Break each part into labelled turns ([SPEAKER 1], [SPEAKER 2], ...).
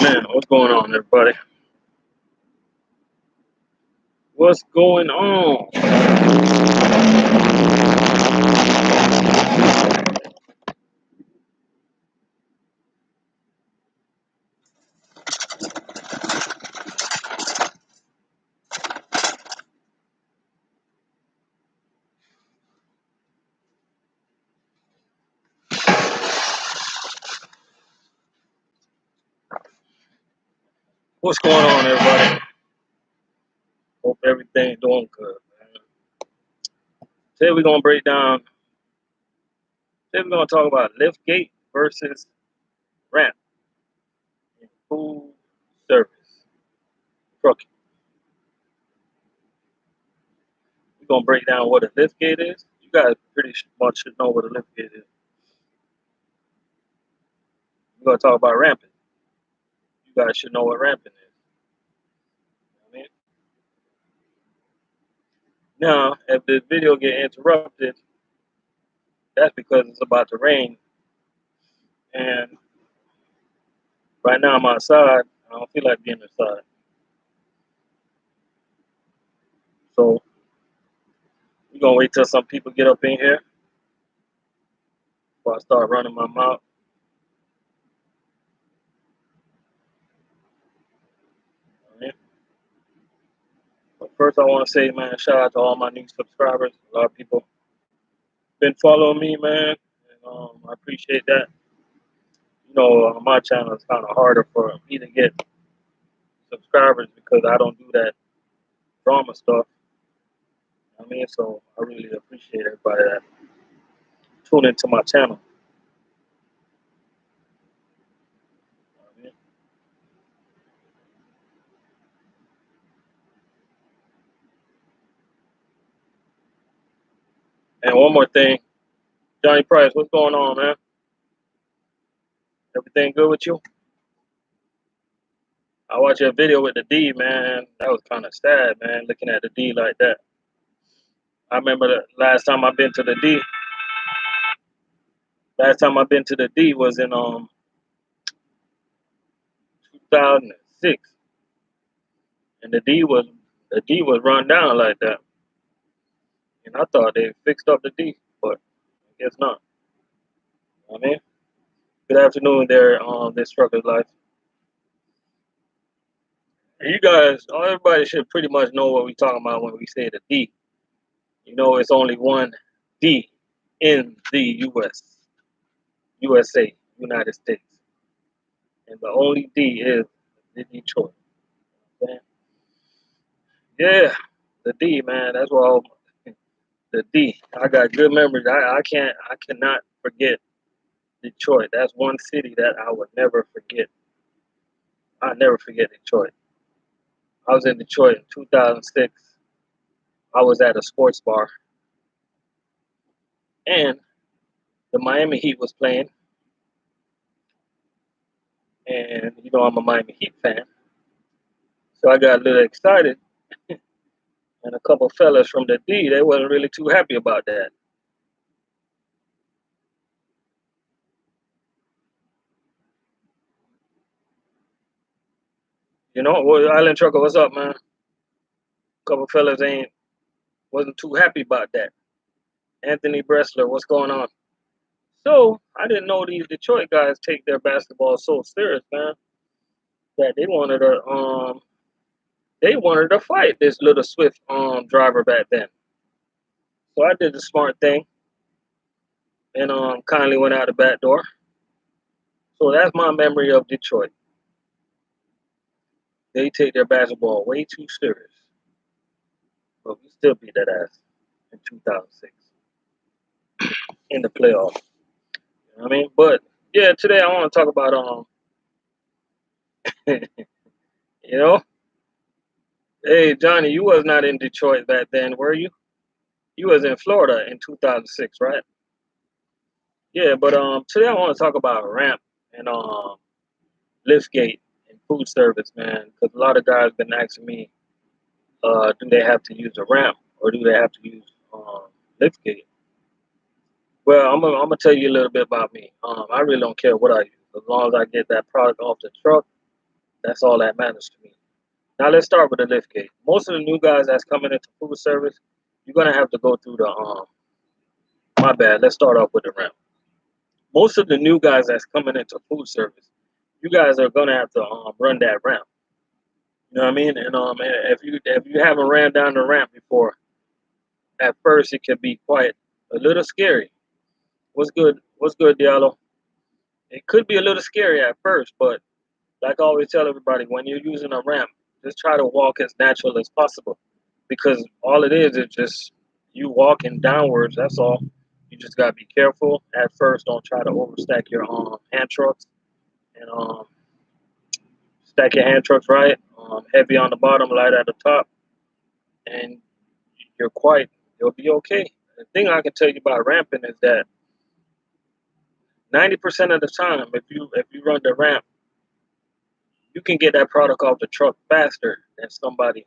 [SPEAKER 1] Man, what's going on, everybody? What's going on? What's going on, everybody? Hope everything's doing good, man. Today we're gonna break down. Today we're gonna talk about lift gate versus ramp in food service trucking. We're gonna break down what a lift gate is. You guys pretty much should know what a lift gate is. We're gonna talk about ramping. You guys should know what ramping is. I mean, now if this video get interrupted, that's because it's about to rain, and right now I'm outside. I don't feel like being inside, so we're gonna wait till some people get up in here before I start running my mouth. Right? But first, I want to say, man, shout out to all my new subscribers. A lot of people been following me, man, and I appreciate that. You know, on my channel, it's kind of harder for me to get subscribers because I don't do that drama stuff. I mean, so I really appreciate everybody that tune into my channel. I mean, and one more thing, Johnny Price, what's going on, man? Everything good with you? I watched your video with the D, man. That was kind of sad, man, looking at the D like that. I remember the last time I've been to the D. Last time I've been to the D was in 2006, and the D was run down like that, and I thought they fixed up the D, but I guess not. I mean, good afternoon there on this trucker's life. And you guys, everybody should pretty much know what we're talking about when we say the D. You know, it's only one D in the USA, United States, and the only D is the Detroit. Okay? Yeah, the D, man. That's what all the D. I got good memories. I cannot forget Detroit. That's one city that I would never forget. I never forget Detroit. I was in Detroit in 2006. I was at a sports bar, and the Miami Heat was playing. And you know I'm a Miami Heat fan, so I got a little excited. And a couple fellas from the D, they wasn't really too happy about that. You know, well, Island Trucker, what's up, man? Couple fellas ain't wasn't too happy about that. Anthony Bressler, what's going on? So I didn't know these Detroit guys take their basketball so serious, man, that they wanted to fight this little Swift driver back then. So I did the smart thing and kindly went out the back door. So that's my memory of Detroit. They take their basketball way too serious, but we still beat that ass in 2006 in the playoffs. You know what I mean? But yeah, today I want to talk about you know, hey Johnny, you was not in Detroit back then, were you? You was in Florida in 2006, right? Yeah, but today I want to talk about ramp and liftgate and food service, man, because a lot of guys been asking me, do they have to use a ramp or do they have to use liftgate? Well, I'm gonna tell you a little bit about me. I really don't care what I use as long as I get that product off the truck. That's all that matters to me. Now let's start with the lift gate. Most of the new guys that's coming into food service, you're gonna have to go through the my bad. Let's start off with the ramp. Most of the new guys that's coming into food service, you guys are gonna have to run that ramp. You know what I mean? And if you haven't ran down the ramp before, at first it can be quite a little scary. What's good? What's good, Diallo? It could be a little scary at first, but like I always tell everybody, when you're using a ramp, just try to walk as natural as possible, because all it is just you walking downwards. That's all. You just gotta be careful at first. Don't try to overstack your hand trucks and stack your hand trucks right. Heavy on the bottom, light at the top, and you're quite. You'll be okay. The thing I can tell you about ramping is that 90% of the time, if you run the ramp, you can get that product off the truck faster than somebody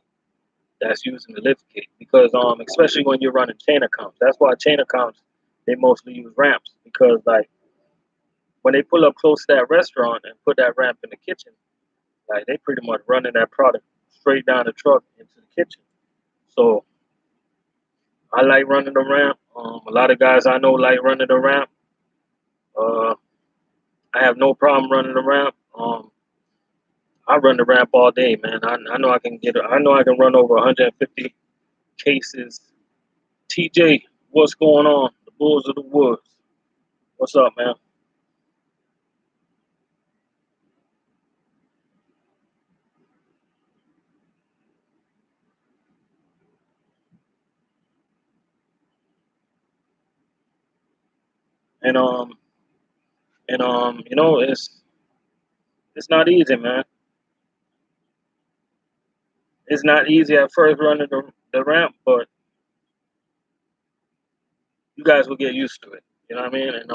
[SPEAKER 1] that's using the lift gate, because especially when you're running chain accounts. That's why chain accounts, they mostly use ramps, because like when they pull up close to that restaurant and put that ramp in the kitchen, like they pretty much running that product straight down the truck into the kitchen. So I like running the ramp. A lot of guys I know like running the ramp. Uh, I have no problem running the ramp. I run the ramp all day, man. I know I can I know I can run over 150 cases. TJ, what's going on? The Bulls of the Woods. What's up, man? And it's not easy, man. It's not easy at first running the ramp, but you guys will get used to it. You know what I mean? And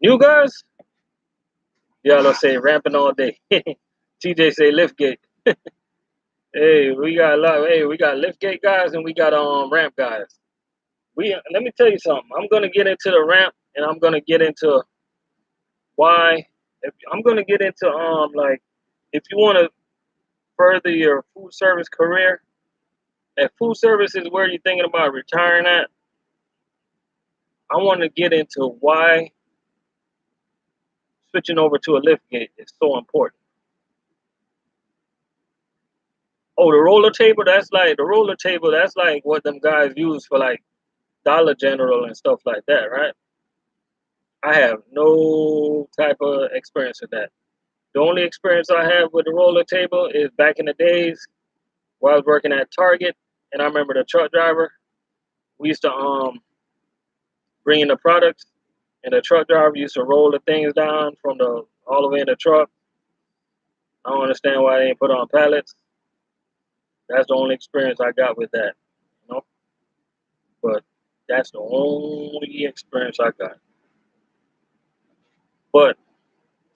[SPEAKER 1] new guys, yeah, let's say ramping all day. TJ say lift gate. Hey, we got a lot. Hey, we got lift gate guys and we got ramp guys. We Let me tell you something. I'm gonna get into the ramp and I'm gonna get into why. If I'm gonna get into like if you want to further your food service career, if food service is where you're thinking about retiring at, I want to get into why switching over to a lift gate is so important. Oh, the roller table, that's like what them guys use for like Dollar General and stuff like that, right? I have no type of experience with that. The only experience I have with the roller table is back in the days where I was working at Target, and I remember the truck driver. We used to bring in the products, and the truck driver used to roll the things down from the all the way in the truck. I don't understand why they didn't put on pallets. That's the only experience I got with that, you know. But that's the only experience I got. But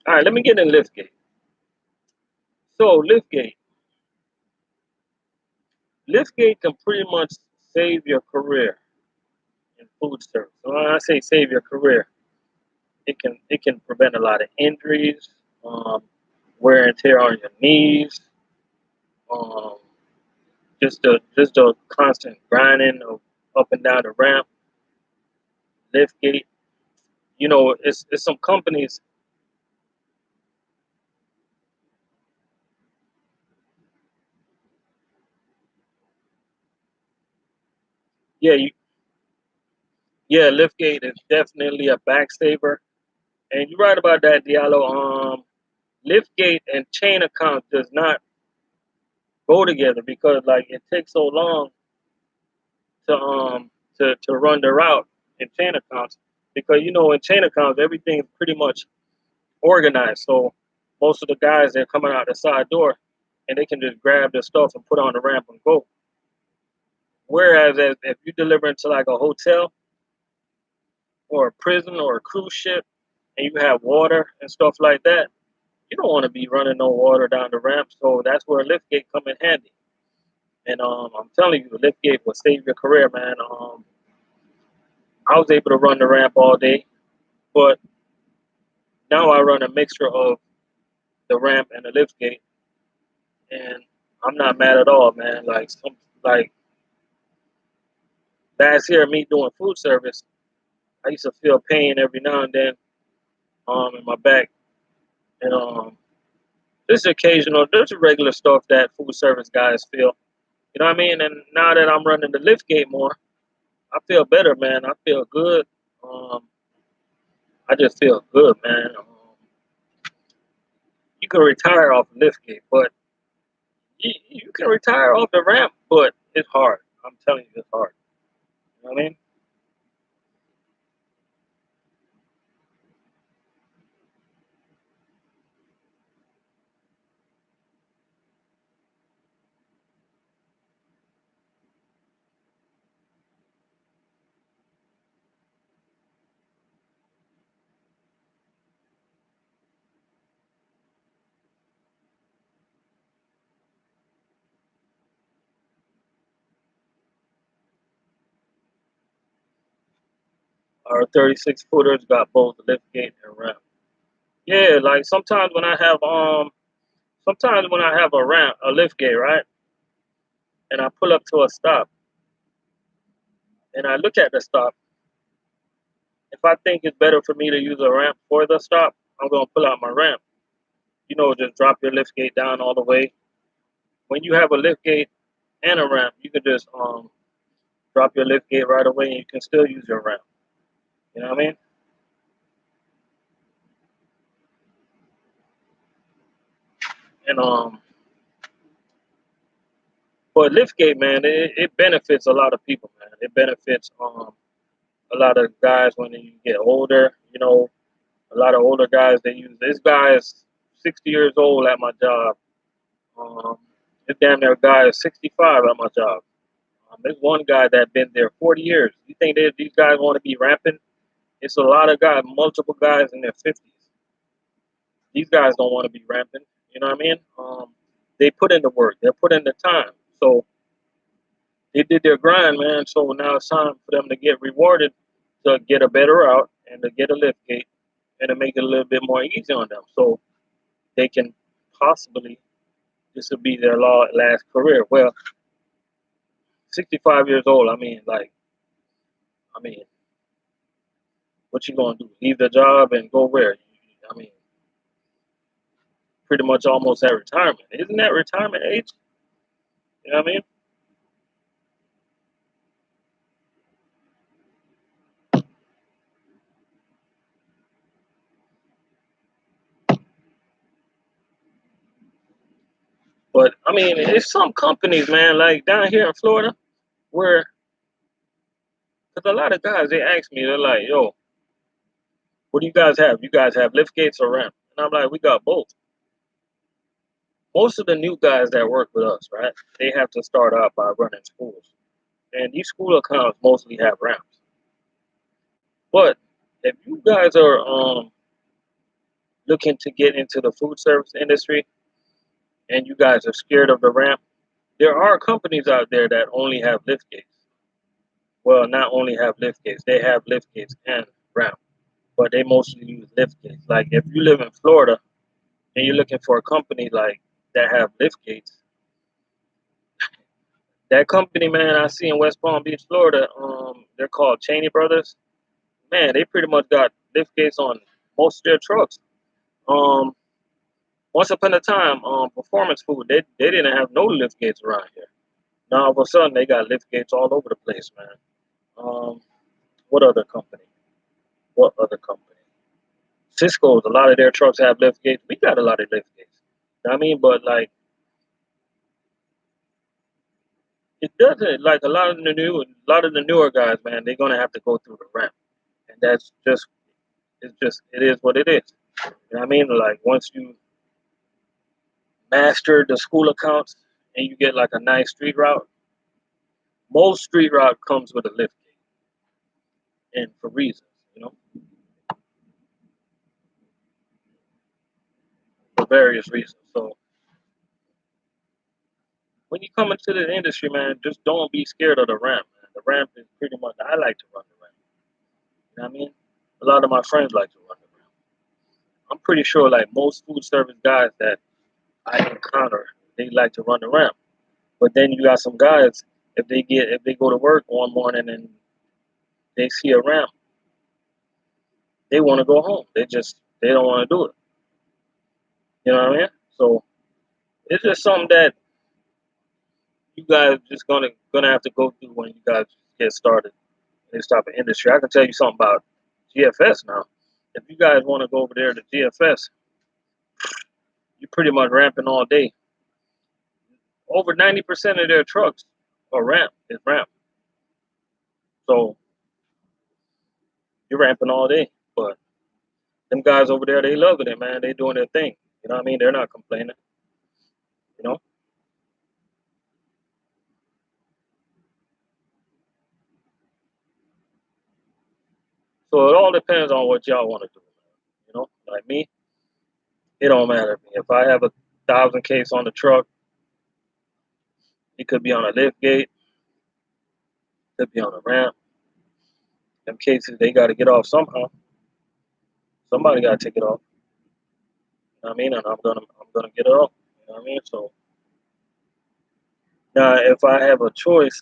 [SPEAKER 1] all right, let me get in liftgate. So liftgate can pretty much save your career in food service. So when I say save your career, it can prevent a lot of injuries, um, wear and tear on your knees, um, just the constant grinding of up and down the ramp, liftgate. It's some companies. Yeah, yeah, liftgate is definitely a backsaver, and you're right about that, Diallo. Liftgate and chain account does not go together, because like it takes so long to run the route in chain accounts, because in chain accounts everything's pretty much organized. So most of the guys, they're coming out the side door and they can just grab their stuff and put on the ramp and go. Whereas if you deliver into like a hotel or a prison or a cruise ship and you have water and stuff like that, you don't want to be running no water down the ramp. So that's where a lift gate come in handy. And I'm telling you, the lift gate will save your career, man. I was able to run the ramp all day, but now I run a mixture of the ramp and the lift gate, and I'm not mad at all, man. Like last year, me doing food service, I used to feel pain every now and then in my back, and this occasional, there's regular stuff that food service guys feel. You know what I mean? And now that I'm running the lift gate more, I feel better, man. I feel good. Um, I just feel good, man. You can retire off the lift gate, but you can retire off the ramp, but it's hard. I'm telling you, it's hard. You know what I mean? Our 36 footers got both lift gate and ramp. Yeah, like sometimes when I have a lift gate, right, and I pull up to a stop and I look at the stop, if I think it's better for me to use a ramp for the stop, I'm gonna pull out my ramp. Just drop your lift gate down all the way. When you have a lift gate and a ramp, you can just drop your lift gate right away and you can still use your ramp. You know what I mean? And but liftgate, man, it benefits a lot of people, man. It benefits a lot of guys when you get older. A lot of older guys they use this guy is 60 years old at my job. Um, this damn near guy is 65 at my job. There's one guy that been there 40 years. You think these guys want to be ramping? It's a lot of guys, multiple guys in their 50s. These guys don't want to be ramping. You know what I mean? They put in the work. They put in the time. So they did their grind, man. So now it's time for them to get rewarded to get a better route and to get a lift gate and to make it a little bit more easy on them. So they can possibly, this will be their last career. Well, 65 years old, I mean, what you gonna do? Leave the job and go where? I mean, pretty much almost at retirement. Isn't that retirement age? You know what I mean? But I mean, it's some companies, man, like down here in Florida, where because a lot of guys they ask me, they're like, "Yo, what do you guys have? You guys have lift gates or ramp?" And I'm like, "We got both." Most of the new guys that work with us, right? They have to start out by running schools, and these school accounts mostly have ramps. But if you guys are looking to get into the food service industry and you guys are scared of the ramp, there are companies out there that only have lift gates. Well, not only have lift gates, they have lift gates and ramp, but they mostly use lift gates. Like if you live in Florida and you're looking for a company like that have lift gates, that company, man, I see in West Palm Beach, Florida, they're called Cheney Brothers. Man, they pretty much got lift gates on most of their trucks. Um, Once upon a time, Performance Food, they didn't have no lift gates around here. Now all of a sudden they got lift gates all over the place, man. Um, what other company? What other company? Cisco's, a lot of their trucks have lift gates. We got a lot of lift gates. You know what I mean, but like it doesn't like a lot of the newer guys, man. They're gonna have to go through the ramp, and that's just it is what it is. You know what I mean? Like once you master the school accounts and you get like a nice street route, most street route comes with a lift gate, and for reasons, for various reasons. So when you come into the industry, man, just don't be scared of the ramp, man. The ramp is pretty much I like to run the ramp. You know what I mean? A lot of my friends like to run the ramp. I'm pretty sure like most food service guys that I encounter, they like to run the ramp. But then you got some guys, if they go to work one morning and they see a ramp, they want to go home. They don't want to do it. You know what I mean? So it's just something that you guys just gonna have to go through when you guys get started in this type of industry. I can tell you something about GFS now. If you guys want to go over there to GFS, you're pretty much ramping all day. Over 90% of their trucks are ramp. So you're ramping all day. But them guys over there, they loving it, man. They doing their thing. You know what I mean? They're not complaining. You know. So it all depends on what y'all want to do. You know, like me, it don't matter to me. If I have 1,000 case on the truck, it could be on a lift gate, it could be on a ramp. Them cases they got to get off somehow. Somebody got to take it off. You know what I mean? And I'm gonna get it off. You know what I mean? So now, if I have a choice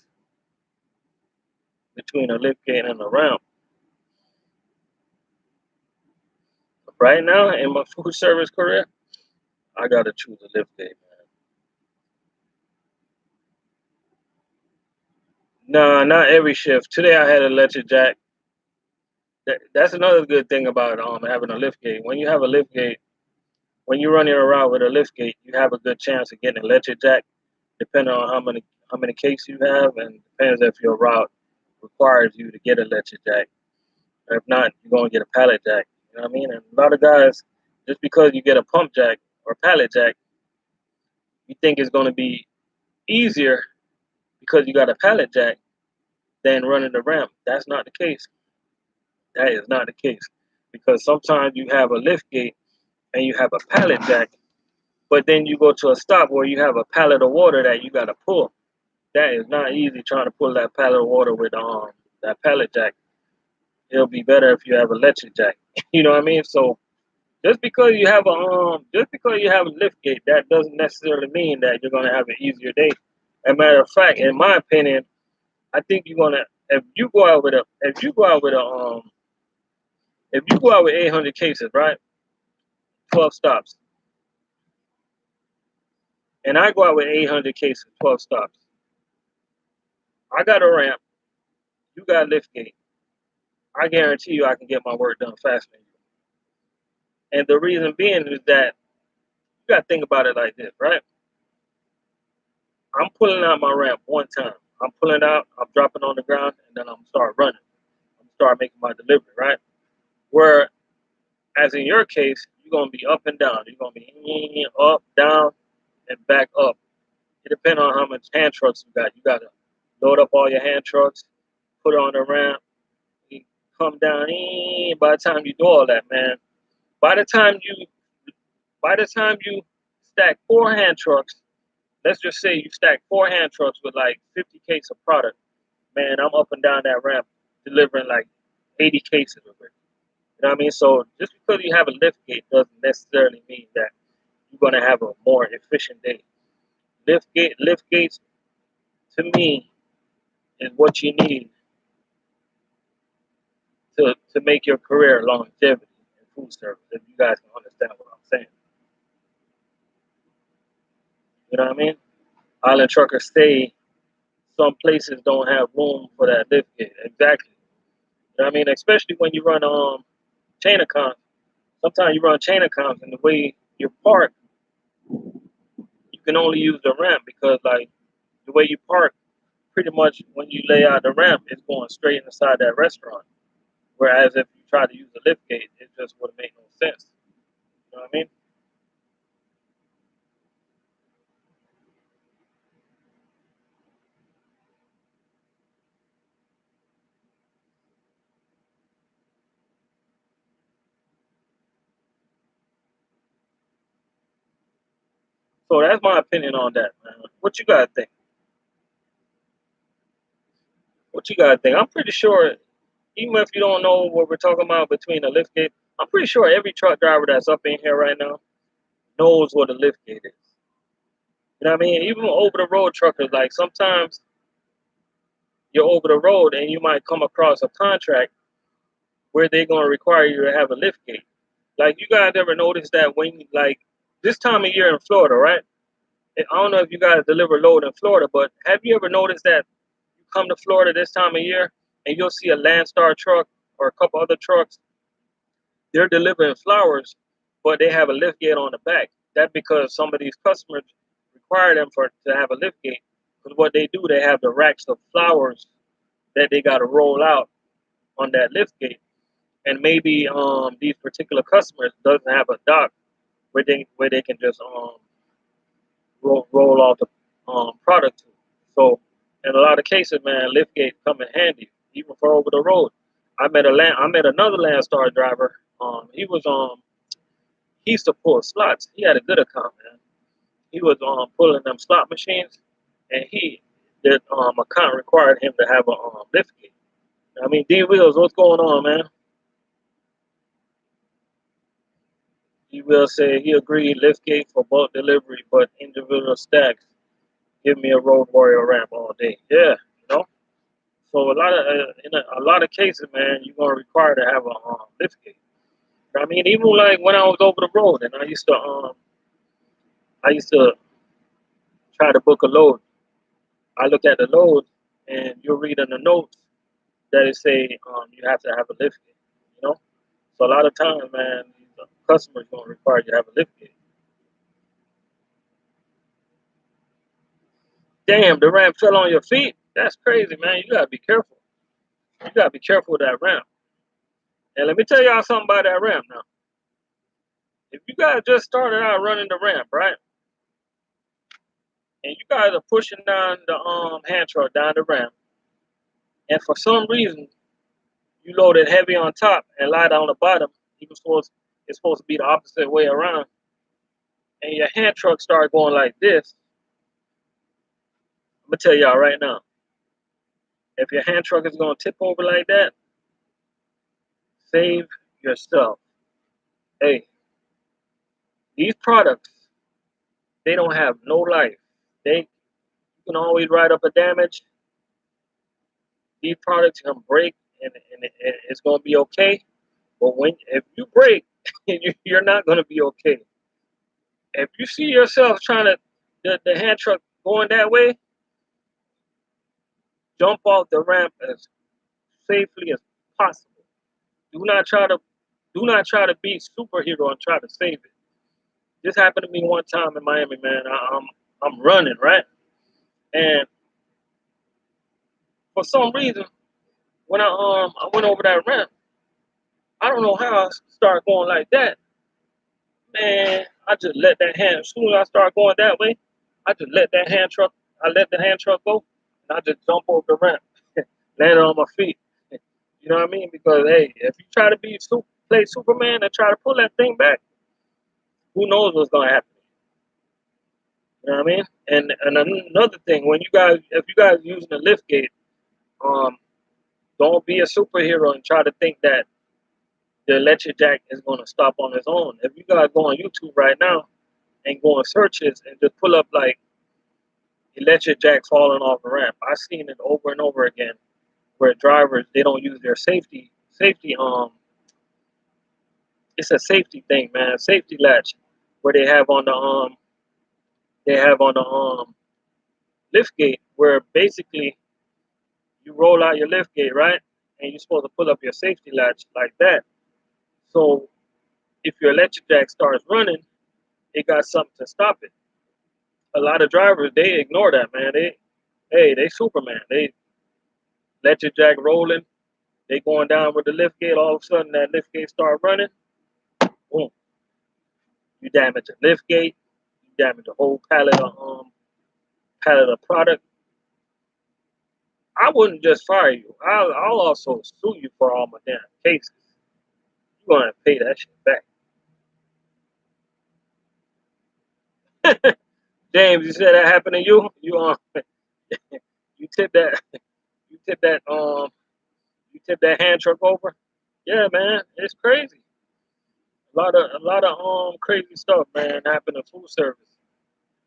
[SPEAKER 1] between a lift gate and a ramp, right now in my food service career, I gotta choose a lift gate, man. Nah, not every shift. Today I had an electric jack. That's another good thing about having a lift gate. When you have a lift gate, when you're running around with a lift gate, you have a good chance of getting an electric jack, depending on how many cases you have, and depends if your route requires you to get an electric jack. Or if not, you're gonna get a pallet jack. You know what I mean? And a lot of guys, just because you get a pump jack or pallet jack, you think it's gonna be easier because you got a pallet jack than running the ramp. That's not the case. That is not the case. Because sometimes you have a lift gate and you have a pallet jack, but then you go to a stop where you have a pallet of water that you gotta pull. That is not easy trying to pull that pallet of water with that pallet jack. It'll be better if you have a electric jack. You know what I mean? So just because you have a lift gate, that doesn't necessarily mean that you're gonna have an easier day. As a matter of fact, in my opinion, I think you're gonna if you go out with 800 cases, right, 12 stops, and I go out with 800 cases, 12 stops. I got a ramp, you got a lift gate. I guarantee you, I can get my work done faster than you. And the reason being is that you got to think about it like this, right? I'm pulling out my ramp one time. I'm pulling out, I'm dropping on the ground, and then I'm gonna start running. I'm gonna start making my delivery, right? Where, as in your case, you're gonna be up and down. You're gonna be up, down, and back up. It depends on how much hand trucks you got. You gotta load up all your hand trucks, put it on the ramp, you come down. By the time you do all that, man, by the time you by the time you stack 4 hand trucks, let's just say you stack 4 hand trucks with like 50 cases of product, man, I'm up and down that ramp delivering like 80 cases of it. You know what I mean? So just because you have a lift gate doesn't necessarily mean that you're gonna have a more efficient day. Lift gates to me is what you need to make your career longevity in food service. If you guys can understand what I'm saying, you know what I mean? Island truckers say some places don't have room for that lift gate. Exactly. You know what I mean? Especially when you run chain accounts. Sometimes you run chain accounts, and the way you park, you can only use the ramp because like the way you park, pretty much when you lay out the ramp, it's going straight inside that restaurant. Whereas if you try to use the lift gate, it just wouldn't make no sense. You know what I mean? So that's my opinion on that, man. What you gotta think? What you gotta think? I'm pretty sure, even if you don't know what we're talking about between a lift gate, I'm pretty sure every truck driver that's up in here right now knows what a lift gate is. You know what I mean? Even over the road truckers, like sometimes you're over the road and you might come across a contract where they're going to require you to have a lift gate. Like, you guys ever notice that when, like, this time of year in Florida, right? I don't know if you guys deliver load in Florida, but have you ever noticed that you come to Florida this time of year and you'll see a Landstar truck or a couple other trucks? They're delivering flowers, but they have a lift gate on the back. That's because some of these customers require them to have a lift gate. Because what they do, they have the racks of flowers that they got to roll out on that lift gate. And maybe these particular customers doesn't have a dock where they can just roll off the product to. So in a lot of cases, man, lift gates come in handy, even for over the road. I met another Landstar driver. He used to pull slots. He had a good account, man. He was pulling them slot machines, and the account required him to have a lift gate. I mean, D Wheels, what's going on, man? D Wheels said he agreed lift gate for bulk delivery, but individual stacks. Give me a road warrior ramp all day. Yeah, you know. So in a lot of cases, man, you're gonna require to have a lift gate. I mean, even like when I was over the road, and I used to try to book a load. I look at the load, and you'll read in the notes that it say you have to have a lift gate. You know, so a lot of times, man, the customers gonna require you to have a lift gate. Damn, the ramp fell on your feet. That's crazy, man. You gotta be careful. You gotta be careful with that ramp. And let me tell y'all something about that ramp now. If you guys just started out running the ramp, right, and you guys are pushing down the hand truck down the ramp, and for some reason you load it heavy on top and light on the bottom, it's supposed to be the opposite way around, and your hand truck start going like this, I'm gonna tell y'all right now, if your hand truck is gonna tip over like that, save yourself. Hey, these products, they don't have no life. They You can always write up a damage. These products can break, and it's gonna be okay. But if you break, you're not gonna be okay. If you see yourself trying to the hand truck going that way, jump off the ramp as safely as possible. Do not try to do not try to be superhero and try to save it. This happened to me one time in Miami, man. I'm running, right, and for some reason when I went over that ramp, I don't know how I started going like that. Man, I just let that hand. As soon as I start going that way, I just let that hand truck. I let the hand truck go, and I just jump over the ramp, landed on my feet. You know what I mean? Because hey, if you try to play Superman and try to pull that thing back, who knows what's gonna happen? You know what I mean? And another thing, if you guys using the lift gate, um, don't be a superhero and try to think that the electric jack is gonna stop on its own. If you guys go on YouTube right now and go on searches and just pull up like electric jack falling off a ramp. I've seen it over and over again where drivers they don't use their safety it's a safety thing, man, safety latch where they have on the lift gate where basically you roll out your lift gate, right? And you're supposed to pull up your safety latch like that. So if your electric jack starts running, it got something to stop it. A lot of drivers they ignore that, man. They Superman. They electric jack rolling. They going down with the lift gate. All of a sudden, that lift gate start running. Boom! You damage the lift gate. You damage the whole pallet of product. I wouldn't just fire you. I'll also sue you for all my damn cases. You're gonna pay that shit back. James, you said that happened to you. You tip that you tip that you tip that hand truck over. Yeah, man, it's crazy. A lot of crazy stuff, man, happened in food service.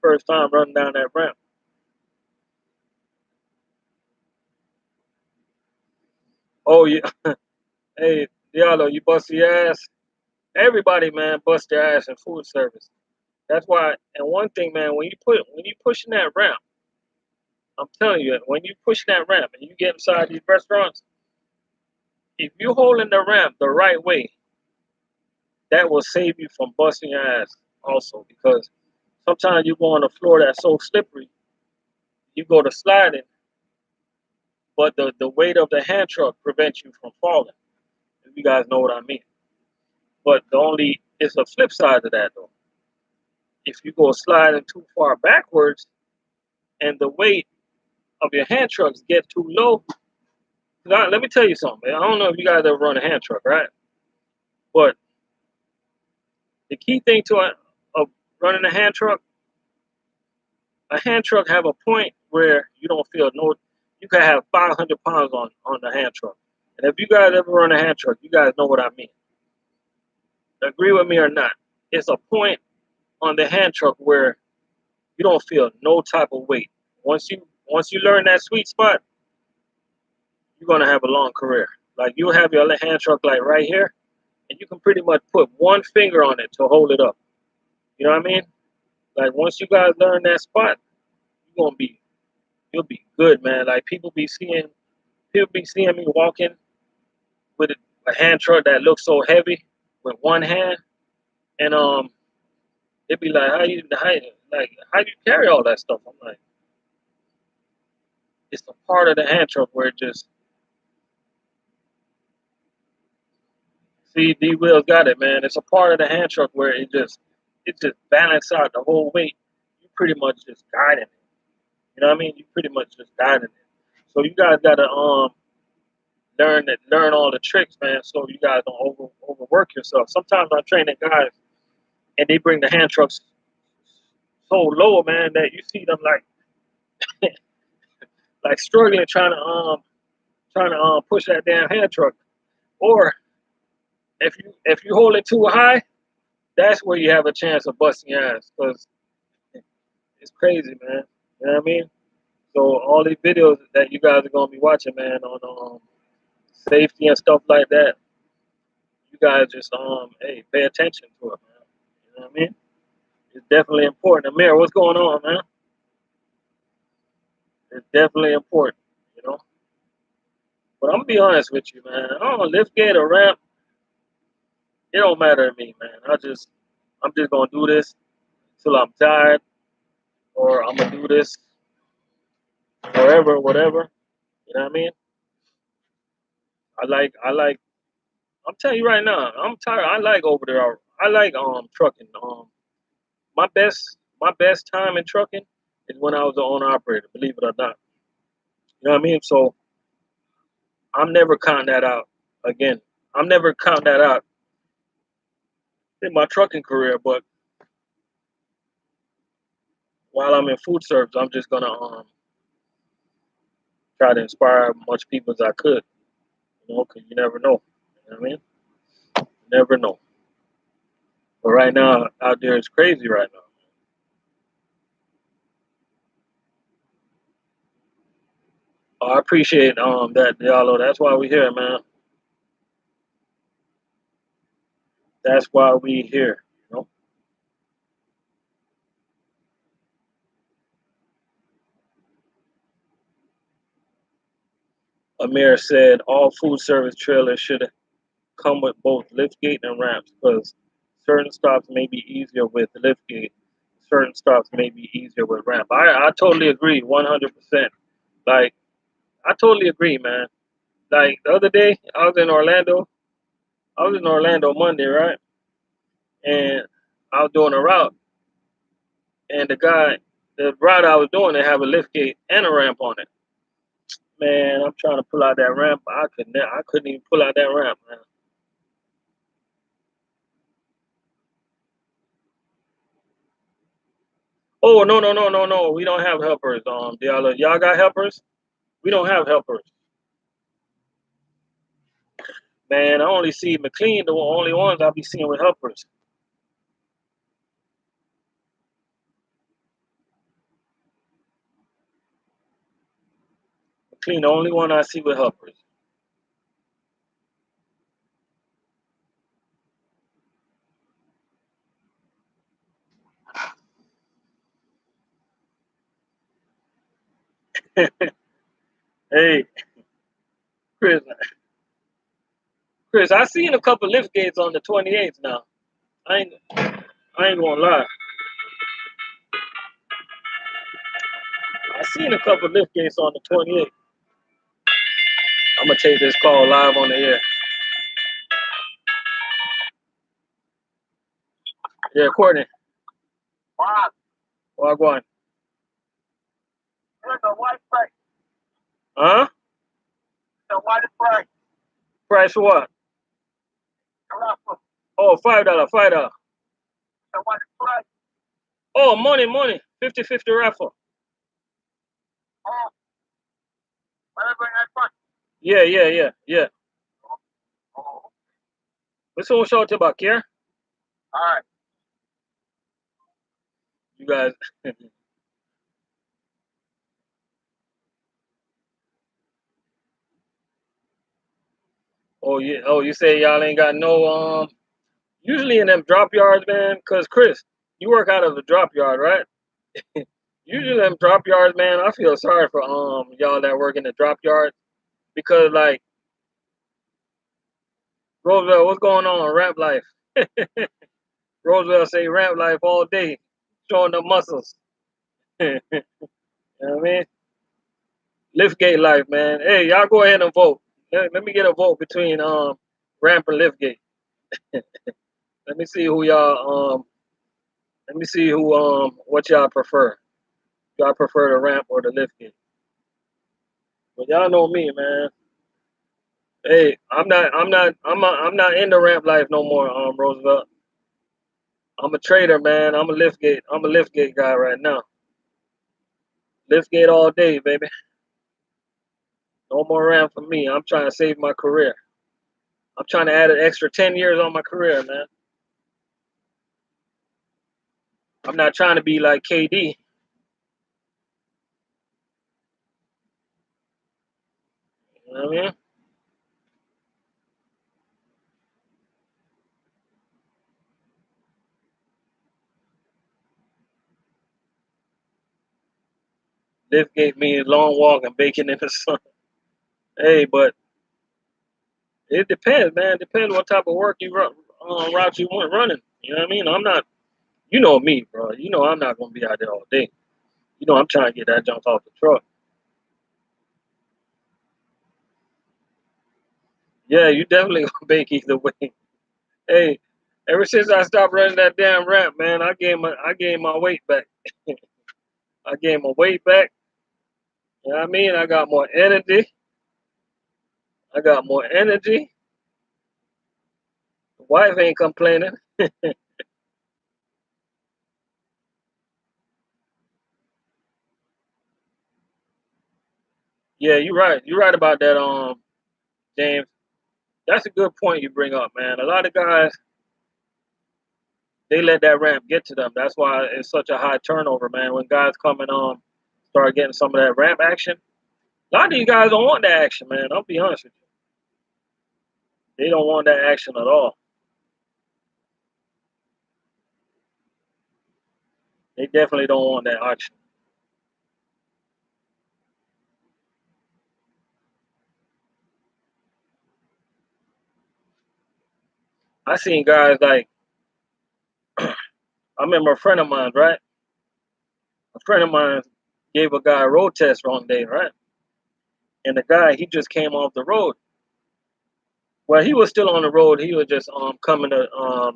[SPEAKER 1] First time running down that ramp. Oh yeah, hey Diallo, you bust your ass. Everybody, man, bust their ass in food service. That's why. And one thing, man, when you pushing that ramp, I'm telling you, when you pushing that ramp and you get inside these restaurants, if you holding the ramp the right way, that will save you from busting your ass. Also, because sometimes you go on the floor that's so slippery, you go to sliding, but the weight of the hand truck prevents you from falling. If you guys know what I mean. But the only it's a flip side to that though. If you go sliding too far backwards and the weight of your hand trucks get too low, let me tell you something, man. I don't know if you guys ever run a hand truck, right? But the key thing to of running a hand truck have a point where you don't feel no. You can have 500 pounds on the hand truck, and if you guys ever run a hand truck, you guys know what I mean. Agree with me or not? It's a point on the hand truck where you don't feel no type of weight. Once you learn that sweet spot, you're gonna have a long career. Like you have your hand truck like right here, and you can pretty much put one finger on it to hold it up. You know what I mean? Like once you guys learn that spot, you're gonna be you'll be good, man. Like people be seeing me walking with a hand truck that looks so heavy with one hand, and they'd be like, how you carry all that stuff? I'm like, it's a part of the hand truck where it just see D Will's got it, man. It's a part of the hand truck where it just balance out the whole weight. You pretty much just guiding it. You know what I mean? You pretty much just guiding it. So you guys gotta learn all the tricks, man. So you guys don't overwork yourself. Sometimes I'm training guys and they bring the hand trucks so low, man, that you see them like struggling trying to push that damn hand truck. Or if you hold it too high, that's where you have a chance of busting your ass because it's crazy, man. You know what I mean? So all these videos that you guys are gonna be watching, man, on safety and stuff like that, you guys just hey, pay attention to it, man. You know what I mean? It's definitely important. Amir, what's going on, man? It's definitely important, you know. But I'm gonna be honest with you, man. I don't lift gate or ramp, it don't matter to me, man. I'm just gonna do this till I'm tired, or I'm gonna do this forever, whatever. You know what I mean? I like. I'm telling you right now, I'm tired. I like over there. I like trucking. My best time in trucking is when I was the owner operator. Believe it or not, you know what I mean. So I'm never counting that out again. I'm never counting that out in my trucking career. But while I'm in food service, I'm just gonna try to inspire as much people as I could. You know, because you never know. You know what I mean? You never know. But right now, out there, it's crazy right now. Oh, I appreciate that, Diallo. That's why we here, man. That's why we here. You know, Amir said all food service trailers should come with both liftgate and ramps because certain stops may be easier with liftgate, certain stops may be easier with ramp. I totally agree, 100%. Like I totally agree, man. Like the other day, I was in Orlando. I was in Orlando Monday, right? And I was doing a route, and the route I was doing, they have a lift gate and a ramp on it. Man, I'm trying to pull out that ramp. I couldn't even pull out that ramp, man. Oh no no no no no! We don't have helpers. Y'all got helpers? We don't have helpers. Man, I only see McLean, the only ones I be seeing with helpers. McLean, the only one I see with helpers. Hey, Chris, Chris, I seen a couple lift gates on the 28th now. I ain't, I ain't gonna lie. I seen a couple lift gates on the 28th. I'm gonna take this call live on the air. Yeah, Courtney. Wow. Well, go on. The white price. Huh? The white price. Price for what? Oh, $5, $5. The white price. Oh, money. 50-50 raffle. Oh. Yeah. Oh. This whole show about care. All right. You guys. Oh yeah. Oh, you say y'all ain't got no usually in them drop yards, man, cause Chris, you work out of the drop yard, right? Usually them drop yards, man, I feel sorry for y'all that work in the drop yard because like Roosevelt, what's going on? Ramp life. Roosevelt say ramp life all day, showing the muscles. You know what I mean? Liftgate life, man. Hey, y'all go ahead and vote. Let me get a vote between ramp and liftgate. Let me see who y'all let me see who what y'all prefer. Y'all prefer the ramp or the liftgate? But y'all know me, man. Hey, I'm not in the ramp life no more, Roosevelt. I'm a trader, man. I'm a lift gate guy right now. Lift gate all day, baby. No more ramp for me. I'm trying to save my career. I'm trying to add an extra 10 years on my career, man. I'm not trying to be like KD. You know what I mean? Lift gate means long walk and baking in the sun. Hey, but it depends, man. It depends what type of work route you want running. You know what I mean? I'm not. You know me, bro. You know I'm not gonna be out there all day. You know I'm trying to get that junk off the truck. Yeah, you definitely gonna bake either way. Hey, ever since I stopped running that damn ramp, man, I gained my weight back. I gained my weight back. You know what I mean? I got more energy. I got more energy. The wife ain't complaining. Yeah, you're right. You're right about that, James. That's a good point you bring up, man. A lot of guys they let that ramp get to them. That's why it's such a high turnover, man. When guys come and start getting some of that ramp action, a lot of these guys don't want that action, man. I'll be honest with you. They don't want that action at all. They definitely don't want that action. I seen guys like I remember a friend of mine, right? A friend of mine gave a guy a road test wrong day, right? And the guy he just came off the road. Well, he was still on the road. He was just coming to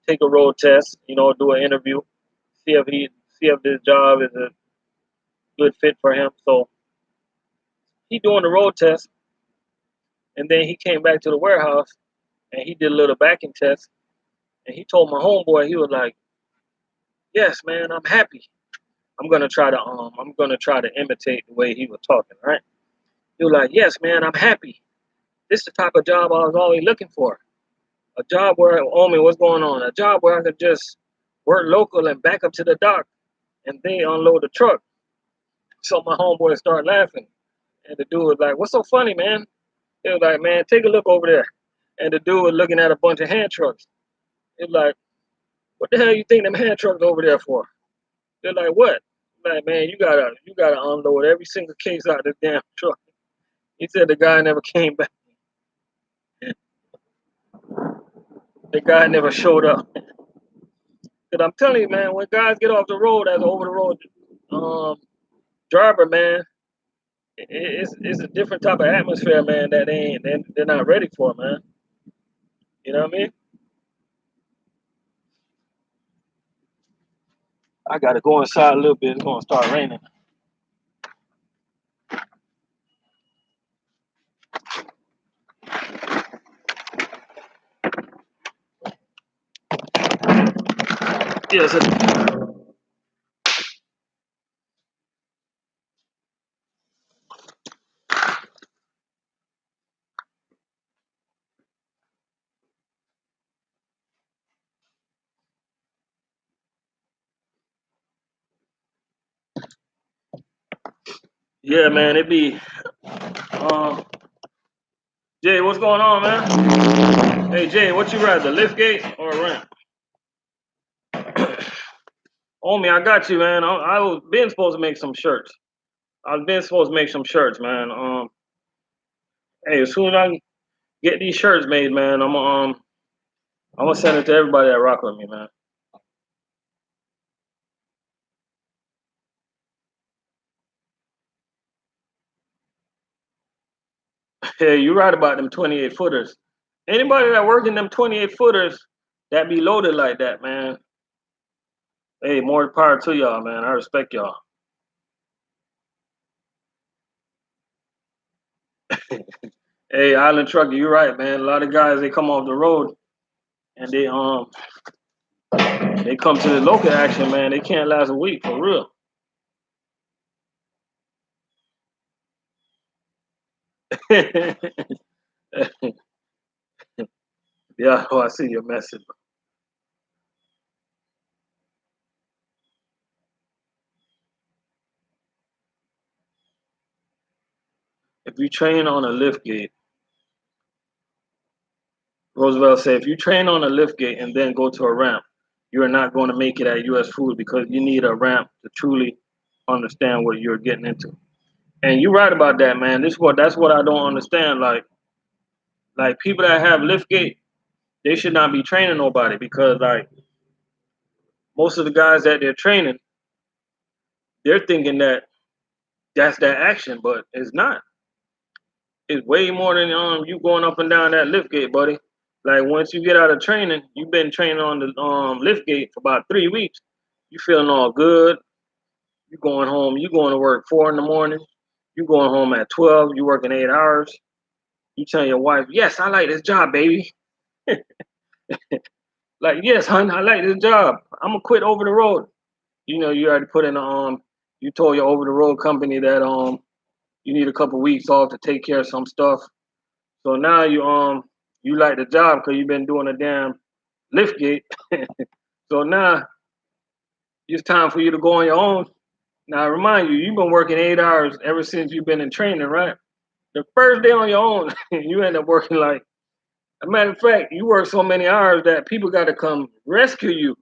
[SPEAKER 1] take a road test, you know, do an interview, see if he see if this job is a good fit for him. So he doing the road test, and then he came back to the warehouse and he did a little backing test, and he told my homeboy he was like, "Yes, man, I'm happy. I'm gonna try to imitate the way he was talking, right?" He was like, "Yes, man, I'm happy. This is the type of job I was always looking for. A job where, oh man, what's going on? A job where I could just work local and back up to the dock and they unload the truck. So my homeboy started laughing. And the dude was like, what's so funny, man? He was like, man, take a look over there. And the dude was looking at a bunch of hand trucks. He was like, what the hell you think them hand trucks over there for? They're like, what? Like, man, you gotta unload every single case out of this damn truck. He said the guy never came back. The guy never showed up. Cause I'm telling you, man, when guys get off the road as an over the road um, driver, man, it's a different type of atmosphere, man. That they're not ready for, man. You know what I mean? I gotta go inside a little bit. It's gonna start raining. Yes. Yeah, man. It be um, Jay. What's going on, man? Hey, Jay. What you rather, lift gate or a ramp? Homie, I got you, man. I was been supposed to make some shirts. I've been supposed to make some shirts, man. Hey, as soon as I get these shirts made, man, I'm gonna send it to everybody that rock with me, man. Hey, you're right about them 28 footers. Anybody that working them 28 footers that be loaded like that, man. Hey, more power to y'all, man. I respect y'all. Hey, Island Trucker, you're right, man. A lot of guys they come off the road and they come to the local action, man. They can't last a week for real. Yeah, oh, I see your message. If you train on a lift gate, Roosevelt said, if you train on a lift gate and then go to a ramp, you are not going to make it at US Food because you need a ramp to truly understand what you're getting into. And you're right about that, man. That's what I don't understand. Like people that have lift gate, they should not be training nobody because like most of the guys that they're training, they're thinking that that's that action, but it's not. It's way more than you going up and down that lift gate, buddy. Like once you get out of training, you've been training on the lift gate for about 3 weeks. You feeling all good. You going home. You going to work 4 in the morning. You going home at 12. You working 8 hours. You telling your wife, "Yes, I like this job, baby." Like, "Yes, hon, I like this job. I'm gonna quit over the road." You know, you already put in you told your over the road company that you need a couple weeks off to take care of some stuff. So now you like the job because you've been doing a damn lift gate. So now it's time for you to go on your own. Now I remind you, you've been working 8 hours ever since you've been in training, right? The first day on your own, you end up working like a matter of fact, you work so many hours that people got to come rescue you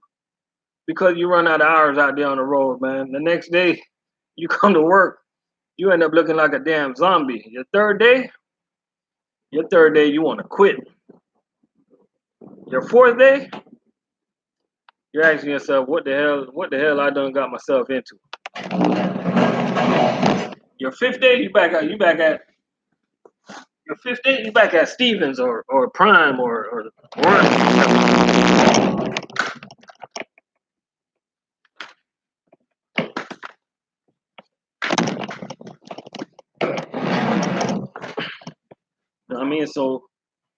[SPEAKER 1] because you run out of hours out there on the road, man. The next day, you come to work, you end up looking like a damn zombie. Your third day, you want to quit. Your fourth day, you're asking yourself, what the hell I done got myself into. Your fifth day, your fifth day, you back at Stevens or Prime or I mean, so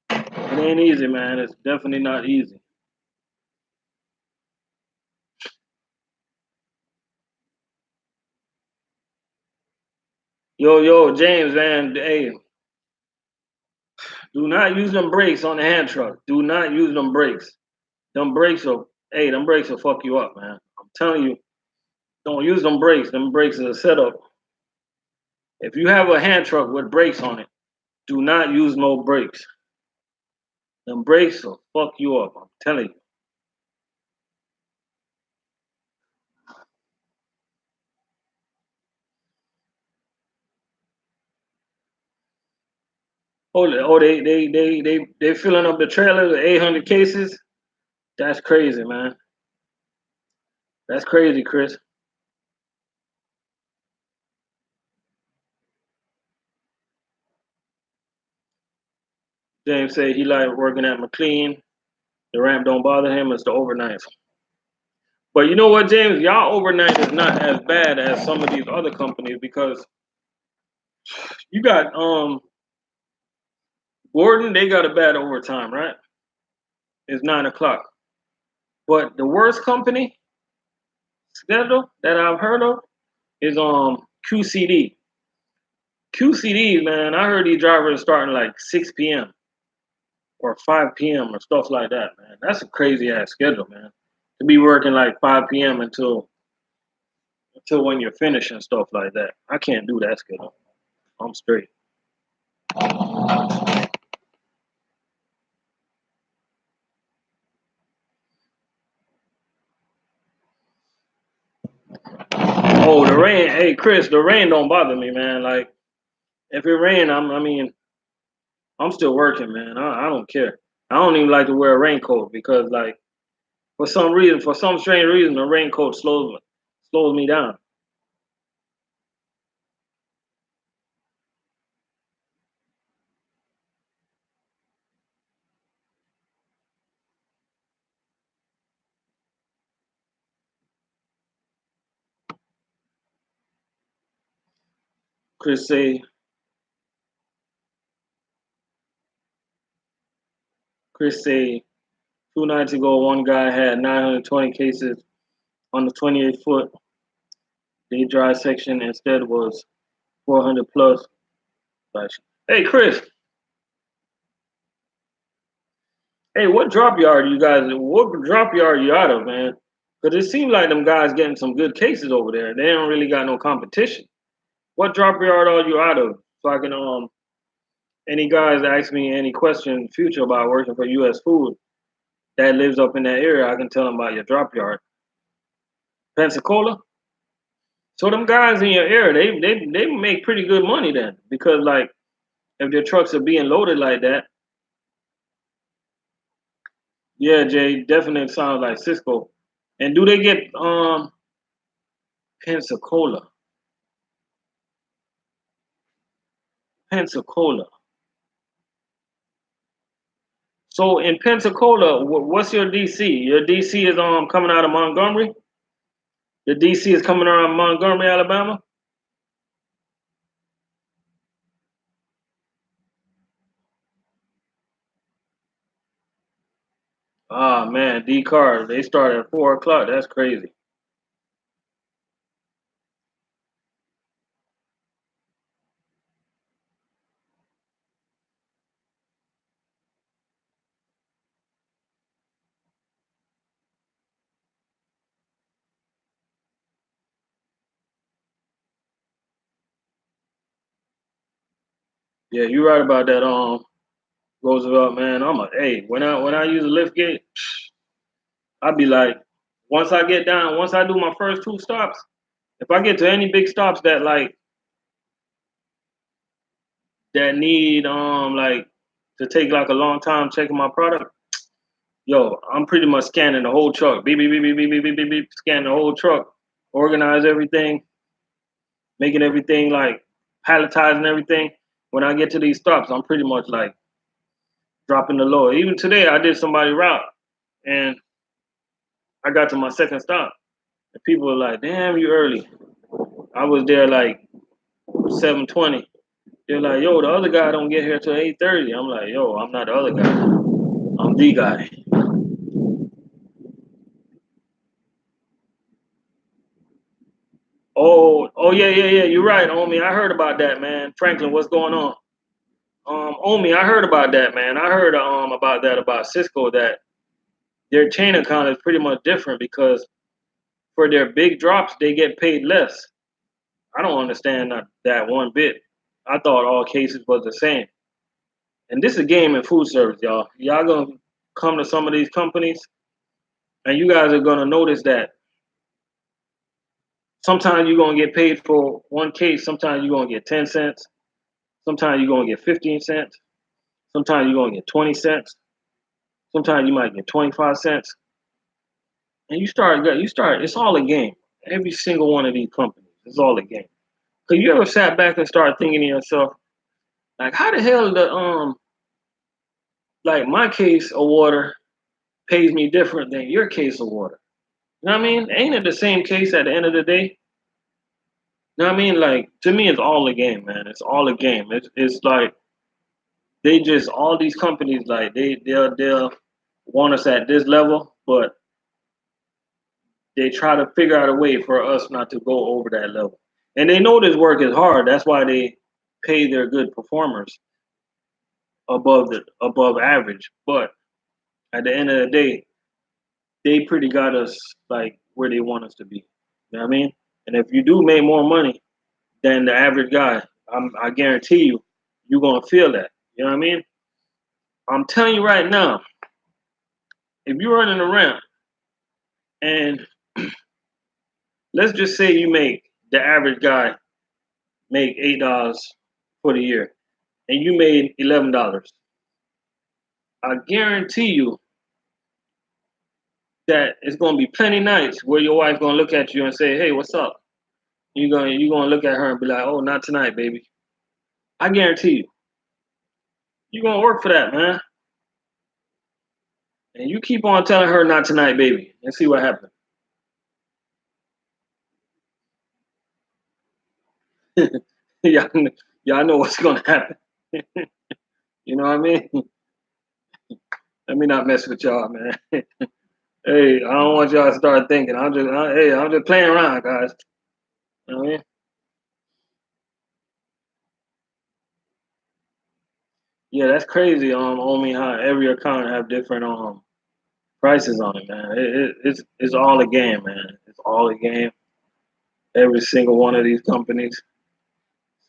[SPEAKER 1] it ain't easy, man. It's definitely not easy. Yo, James, man. Hey, Do not use them brakes on the hand truck. Do not use them brakes. Them brakes will fuck you up, man. I'm telling you, don't use them brakes. Them brakes is a setup. If you have a hand truck with brakes on it, do not use no brakes. Them brakes will fuck you up. I'm telling you. They filling up the trailers with 800 cases. That's crazy, man. That's crazy, Chris. James said he like working at McLean. The ramp don't bother him. It's the overnights. But you know what, James? Y'all overnight is not as bad as some of these other companies because you got Gordon. They got a bad overtime, right? It's 9 o'clock. But the worst company schedule that I've heard of is QCD. QCD, man, I heard these drivers starting like 6 p.m. or 5 p.m. or stuff like that, man. That's a crazy ass schedule, man. To be working like 5 p.m. until when you're finished and stuff like that. I can't do that schedule. I'm straight. Oh, the rain. Hey, Chris, the rain don't bother me, man. Like if it rain, I'm still working, man. I don't care. I don't even like to wear a raincoat because like for some strange reason, the raincoat slows me down. Chris say Chris say 2 nights ago, one guy had 920 cases on the 28-foot. The dry section instead was 400 plus. Hey, Chris. Hey, what drop yard you guys? What drop yard you out of, man? Because it seems like them guys getting some good cases over there. They don't really got no competition. What drop yard are you out of? So I can any guys ask me any question in the future about working for U.S. Food that lives up in that area, I can tell them about your drop yard. Pensacola. So them guys in your area, they make pretty good money then because like if their trucks are being loaded like that, yeah, Jay, definitely sounds like Cisco. And do they get Pensacola? Pensacola. So in Pensacola, what's your DC? Your DC is coming out of Montgomery. The DC is coming around Montgomery, Alabama. Ah man, D cars they start at 4 o'clock. That's crazy. Yeah, you're right about that. Roosevelt, man. When I use a lift gate, I'd be like, once I do my first 2 stops, if I get to any big stops that need like to take like a long time checking my product, yo, I'm pretty much scanning the whole truck. Beep beep beep beep beep beep beep beep, beep scan the whole truck, organize everything, making everything like palletizing everything. When I get to these stops, I'm pretty much like dropping the load. Even today, I did somebody route and I got to my second stop, and people were like, "Damn, you early." I was there like 7:20. They're like, "Yo, the other guy don't get here till 8:30." I'm like, "Yo, I'm not the other guy. I'm the guy." Oh, yeah, yeah, yeah. You're right, homie. I heard about that, man. Franklin, what's going on? Omi, I heard about that, man. I heard about that about Cisco that their chain account is pretty much different because for their big drops they get paid less. I don't understand that one bit. I thought all cases was the same. And this is a game in food service, y'all. Y'all gonna come to some of these companies and you guys are gonna notice that sometimes you're gonna get paid for one case, sometimes you're gonna get 10 cents, sometimes you're gonna get 15 cents, sometimes you're gonna get 20 cents, sometimes you might get 25 cents. And you start it's all a game. Every single one of these companies, it's all a game. Cause you ever sat back and start thinking to yourself, like how the hell the like my case of water pays me different than your case of water? You know what I mean? Ain't it the same case at the end of the day? You know what I mean? Like to me, it's all a game, man. It's all a game. It's like they just all these companies like they'll want us at this level, but they try to figure out a way for us not to go over that level. And they know this work is hard. That's why they pay their good performers above average. But at the end of the day, they pretty got us like where they want us to be. You know what I mean? And if you do make more money than the average guy, I guarantee you, you're gonna feel that. You know what I mean? I'm telling you right now, if you're running around and let's just say you make the average guy make $8 for the year, and you made $11, I guarantee you that it's gonna be plenty nights where your wife's gonna look at you and say, "Hey, what's up?" You're gonna look at her and be like, "Oh, not tonight, baby." I guarantee you, you're gonna work for that, man. And you keep on telling her not tonight, baby, and see what happens. y'all, y'all know what's gonna happen. You know what I mean? Let me not mess with y'all, man. Hey, I don't want y'all to start thinking. I'm just playing around, guys. You know what I mean? Yeah, that's crazy. Only how every account have different prices on it, man. It's all a game, man. It's all a game. Every single one of these companies,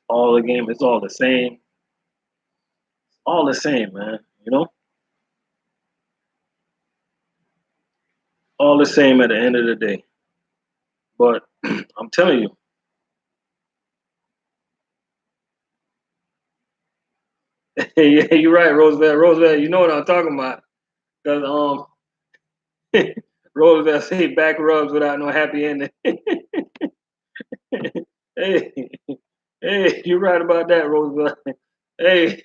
[SPEAKER 1] all a game. It's all the same. All the same, man. You know, all the same at the end of the day. But I'm telling you, yeah, you're right, Roosevelt. Roosevelt, you know what I'm talking about. Cause Roosevelt say back rubs without no happy ending. Hey, hey, you're right about that, Roosevelt. Hey,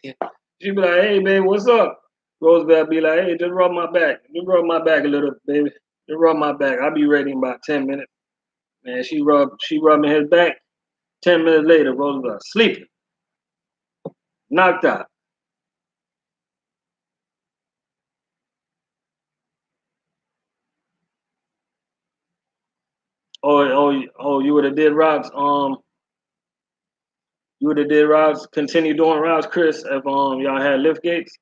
[SPEAKER 1] she be like, hey, baby, what's up? Roosevelt be like, hey, just rub my back. Just rub my back a little, baby. Just rub my back. I'll be ready in about 10 minutes. Man, she rubbing his back. 10 minutes later, Roosevelt sleeping, knocked out. Oh, you would have did Rob's. You would have did Rob's. Continue doing Rob's, Chris. If y'all had lift gates,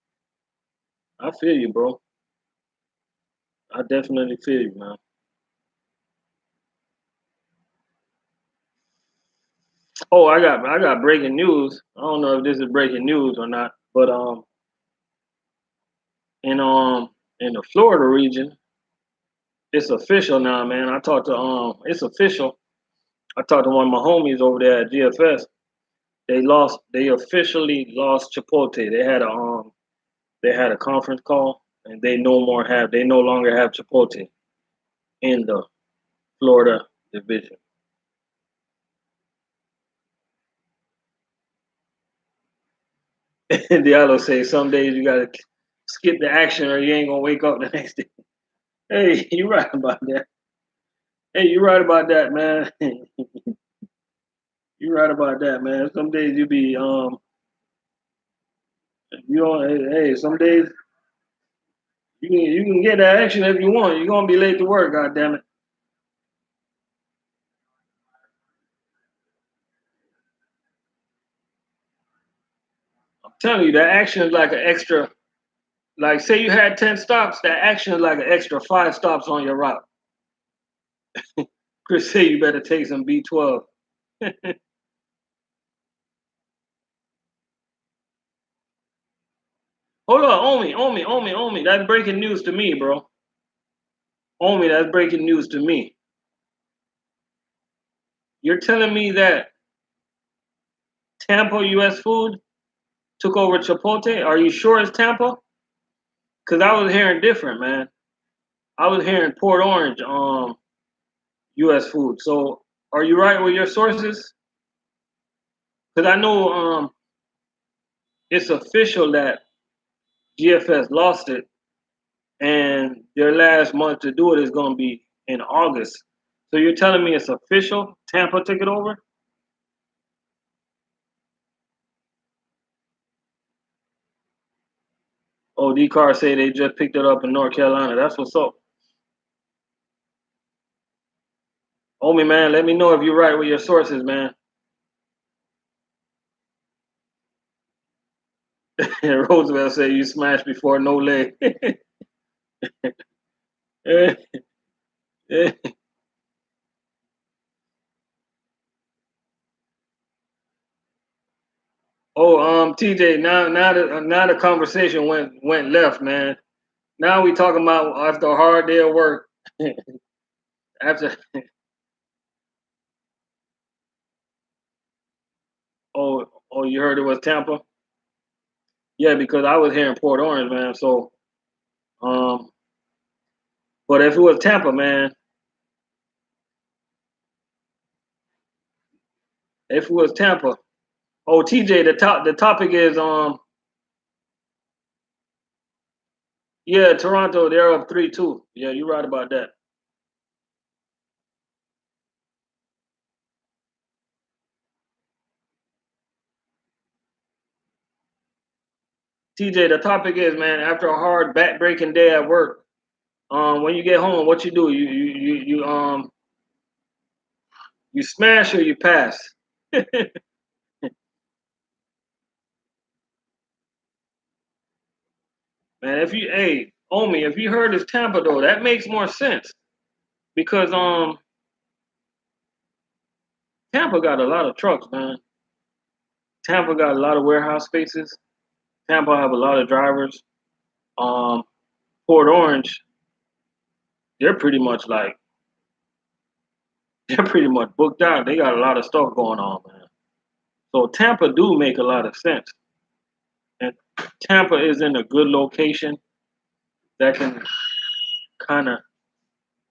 [SPEAKER 1] I feel you, bro. I definitely feel you, man. Oh, I got breaking news. I don't know if this is breaking news or not, but in in the Florida region, it's official now, man. I talked to it's official. I talked to one of my homies over there at GFS. They officially lost Chipotle. They had a conference call and they no longer have Chipotle in the Florida division. And Diallo say some days you gotta skip the action or you ain't gonna wake up the next day. Hey, you right about that. Hey, you right about that, man. You right about that, man. Some days you be you don't hey, some days you can get that action if you want. You're gonna be late to work, god damn it. I'm telling you, that action is like an extra. Like, say you had 10 stops, that action is like an extra 5 stops on your route. Chris say you better take some B12. Hold on, Omi. That's breaking news to me, bro. Omi, that's breaking news to me. You're telling me that Tampa US Food took over Chipotle? Are you sure it's Tampa? Because I was hearing different, man. I was hearing Port Orange, US Food. So are you right with your sources? Because I know it's official that GFS lost it, and their last month to do it is going to be in August. So you're telling me it's official? Tampa took it over? Oh, D-Car say they just picked it up in North Carolina. That's what's up. Homie, man, let me know if you're right with your sources, man. Roosevelt said you smashed before no leg. Oh, TJ, now the conversation went left, man. Now we talking about after a hard day of work. After oh, you heard it was Tampa? Yeah, because I was here in Port Orange, man. So um, but if it was Tampa, man, if it was Tampa, oh TJ, the topic is yeah, Toronto, they're up 3-2. Yeah, you're right about that. TJ, the topic is, man, after a hard back breaking day at work, when you get home, what you do? You smash or you pass? Man, if you hey, Omi, if you heard it's Tampa though, that makes more sense because Tampa got a lot of trucks, man. Tampa got a lot of warehouse spaces. Tampa have a lot of drivers. Um, Port Orange, they're pretty much like they're pretty much booked out. They got a lot of stuff going on, man. So Tampa do make a lot of sense, and Tampa is in a good location that can kind of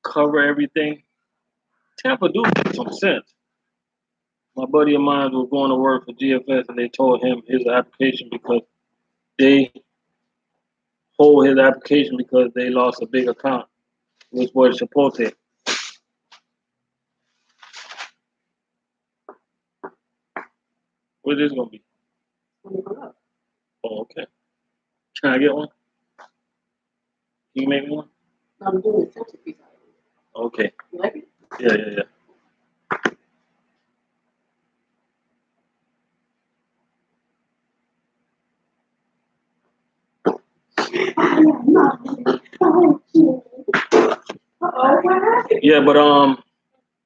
[SPEAKER 1] cover everything. Tampa do make some sense. My buddy of mine was going to work for GFS, and they told him his application because they hold his application because they lost a big account, which was Chipotle. What is this gonna be? Oh, okay. Can I get one? Can you make me one? I'm doing a centerpiece. Okay. You like it? Yeah. Yeah, but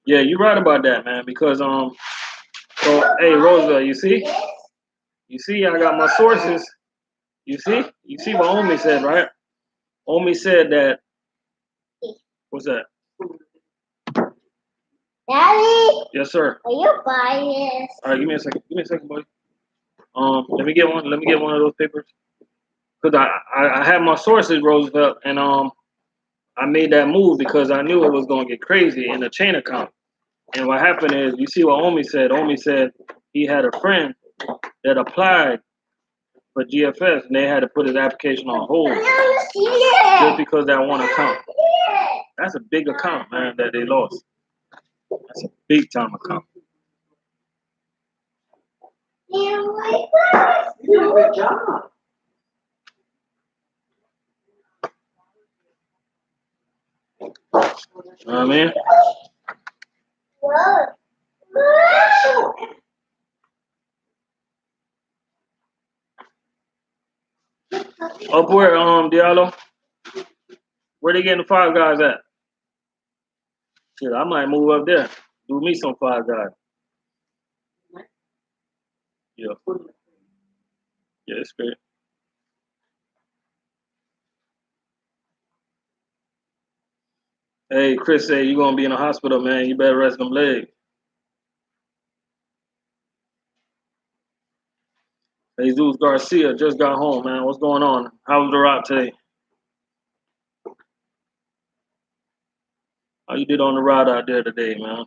[SPEAKER 1] yeah, you're right about that, man. Because so hey, Rosa, you see, I got my sources. You see what Omi said, right? Omi said that. What's that? Daddy. Yes, sir. Are you buying this? All right, give me a second. Give me a second, buddy. Let me get one. Let me get one of those papers. Cause I had my sources, Roosevelt, and I made that move because I knew it was gonna get crazy in the chain account. And what happened is, you see what Omi said. Omi said he had a friend that applied for GFS, and they had to put his application on hold just because that one account. That's a big account, man, that they lost. That's a big time account. You did a good job. You know what I mean? Up where, Diallo? Where they getting the Five Guys at? Shit, I might move up there. Do me some Five Guys. Yeah, yeah, it's great. Hey, Chris said you gonna be in the hospital, man. You better rest them legs. Jesus Garcia just got home, man. What's going on? How was the route today? How you did on the route out there today, man?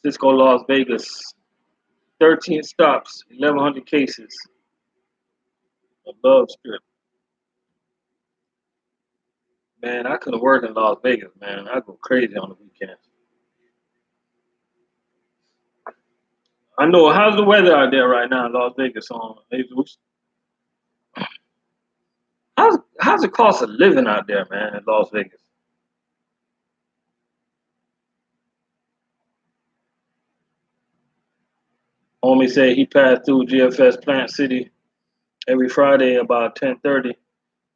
[SPEAKER 1] Cisco, Las Vegas. 13 stops, 1,100 cases. A love strip. Man, I couldn't work in Las Vegas, man. I go crazy on the weekends. I know. How's the weather out there right now in Las Vegas? How's the cost of living out there, man, in Las Vegas? Homie said he passed through GFS Plant City every Friday about 10:30.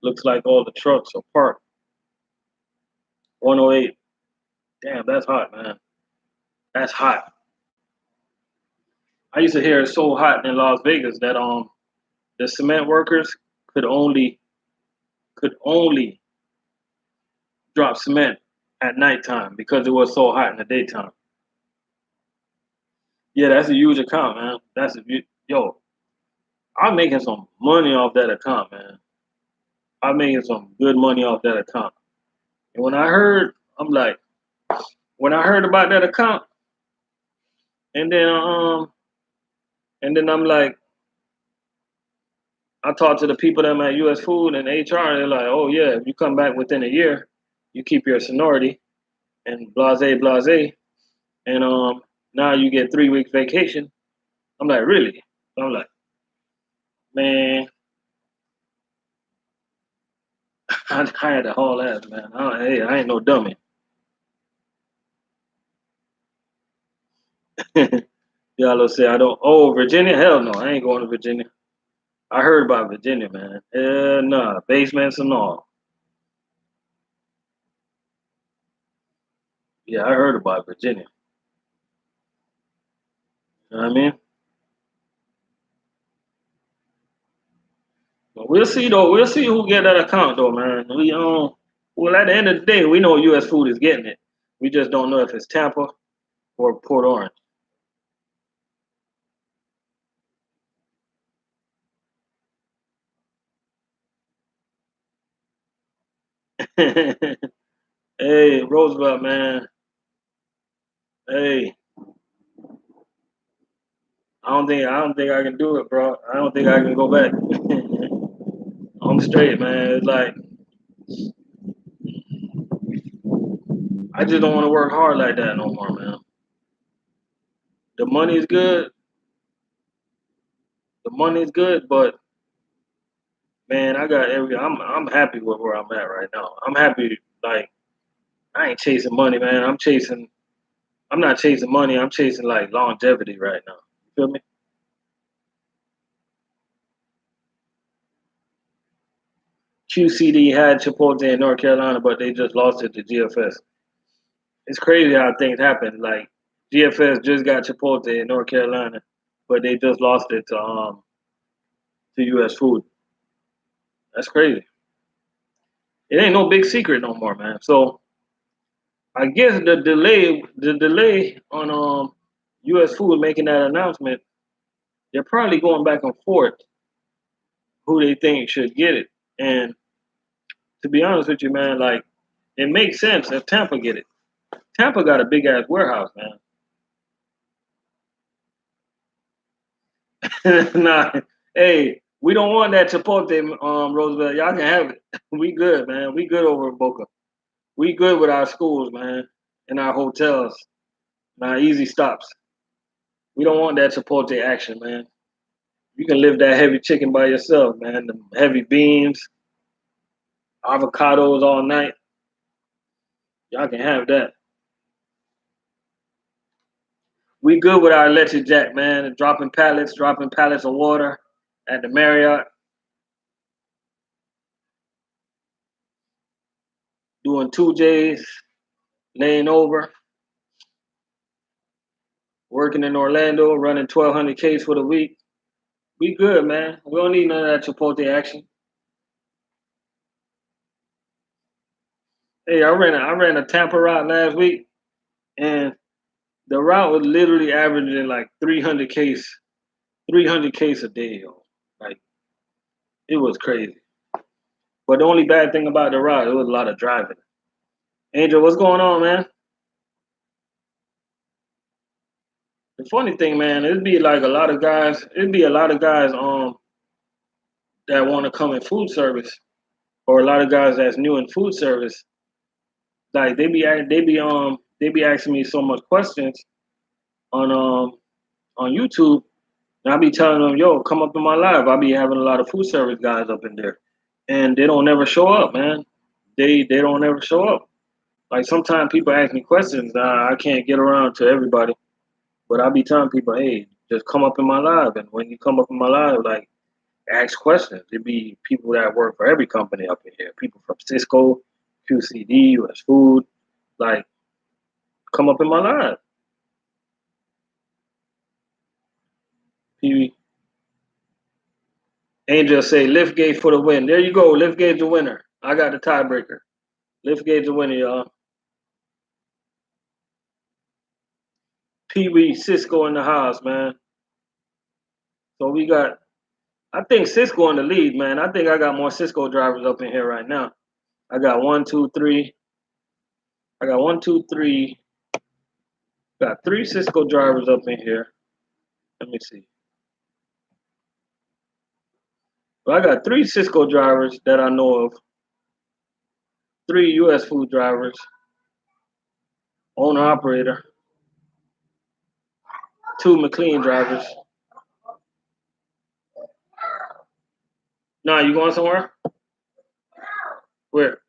[SPEAKER 1] Looks like all the trucks are parked. 108. Damn, that's hot, man. That's hot. I used to hear it's so hot in Las Vegas that the cement workers could only could only drop cement at nighttime because it was so hot in the daytime. Yeah, that's a huge account, man. Yo. I'm making some money off that account, man. I'm making some good money off that account. And I'm like, when I heard about that account, and then I'm like, I talked to the people that at U.S. Food and HR, and they're like, oh yeah, if you come back within a year, you keep your seniority and blase, and now you get 3 weeks vacation. I'm like, really? I'm like, man, I had to haul ass, man. Hey, I ain't no dummy. Y'all say I don't. Oh, Virginia? Hell no, I ain't going to Virginia. I heard about Virginia, man. Nah, basements and all. Yeah, I heard about Virginia. You know what I mean? But we'll see though. We'll see who get that account though, man. Well, at the end of the day, we know U.S. Food is getting it. We just don't know if it's Tampa or Port Orange. Hey, Roosevelt, man. Hey, I don't think I can do it, bro. I don't think I can go back. I'm straight, man. It's like I just don't want to work hard like that no more, man. The money is good. The money is good, but man, I'm happy with where I'm at right now. I'm happy. Like I ain't chasing money, man. I'm not chasing money. I'm chasing like longevity right now. You feel me? QCD had Chipotle in North Carolina, but they just lost it to GFS. It's crazy how things happen. Like GFS just got Chipotle in North Carolina, but they just lost it to US Food. That's crazy. It ain't no big secret no more, man. So I guess the delay on US Food making that announcement, they're probably going back and forth who they think should get it. And to be honest with you, man, like it makes sense if Tampa get it. Tampa got a big ass warehouse, man. Nah, hey, we don't want that Chipotle, Roosevelt. Y'all can have it. We good, man. We good over in Boca. We good with our schools, man, and our hotels, and our easy stops. We don't want that Chipotle action, man. You can live that heavy chicken by yourself, man. The heavy beans, avocados all night. Y'all can have that. We good with our electric jack, man. Dropping pallets of water at the Marriott, doing 2Js, laying over, working in Orlando, running 1,200 Ks for the week. We good, man. We don't need none of that Chipotle action. Hey, I ran a Tampa route last week, and the route was literally averaging like 300 Ks a day, yo. Like it was crazy. But the only bad thing about the route, it was a lot of driving. Angel, what's going on, man? The funny thing, man, it'd be a lot of guys that want to come in food service, or a lot of guys that's new in food service. Like they be asking me so much questions on YouTube, and I be telling them, yo, come up in my live. I be having a lot of food service guys up in there, and they don't never show up, man. They don't ever show up. Like sometimes people ask me questions, I can't get around to everybody, but I be telling people, hey, just come up in my live, and when you come up in my live, like ask questions. It be people that work for every company up in here. People from Cisco, QCD, US Food. Like, come up in my live. He Angel say Liftgate for the win. There you go. Liftgate the winner. I got the tiebreaker. Liftgate the winner, y'all. Pee Wee Cisco in the house, man. So we got I think Cisco in the lead, man. I think I got more Cisco drivers up in here right now. I got one, two, three. I got one, two, three. Got three Cisco drivers up in here. Let me see. Well, I got three Cisco drivers that I know of, three US food drivers, owner operator, two McLean drivers. Nah, you going somewhere? Where?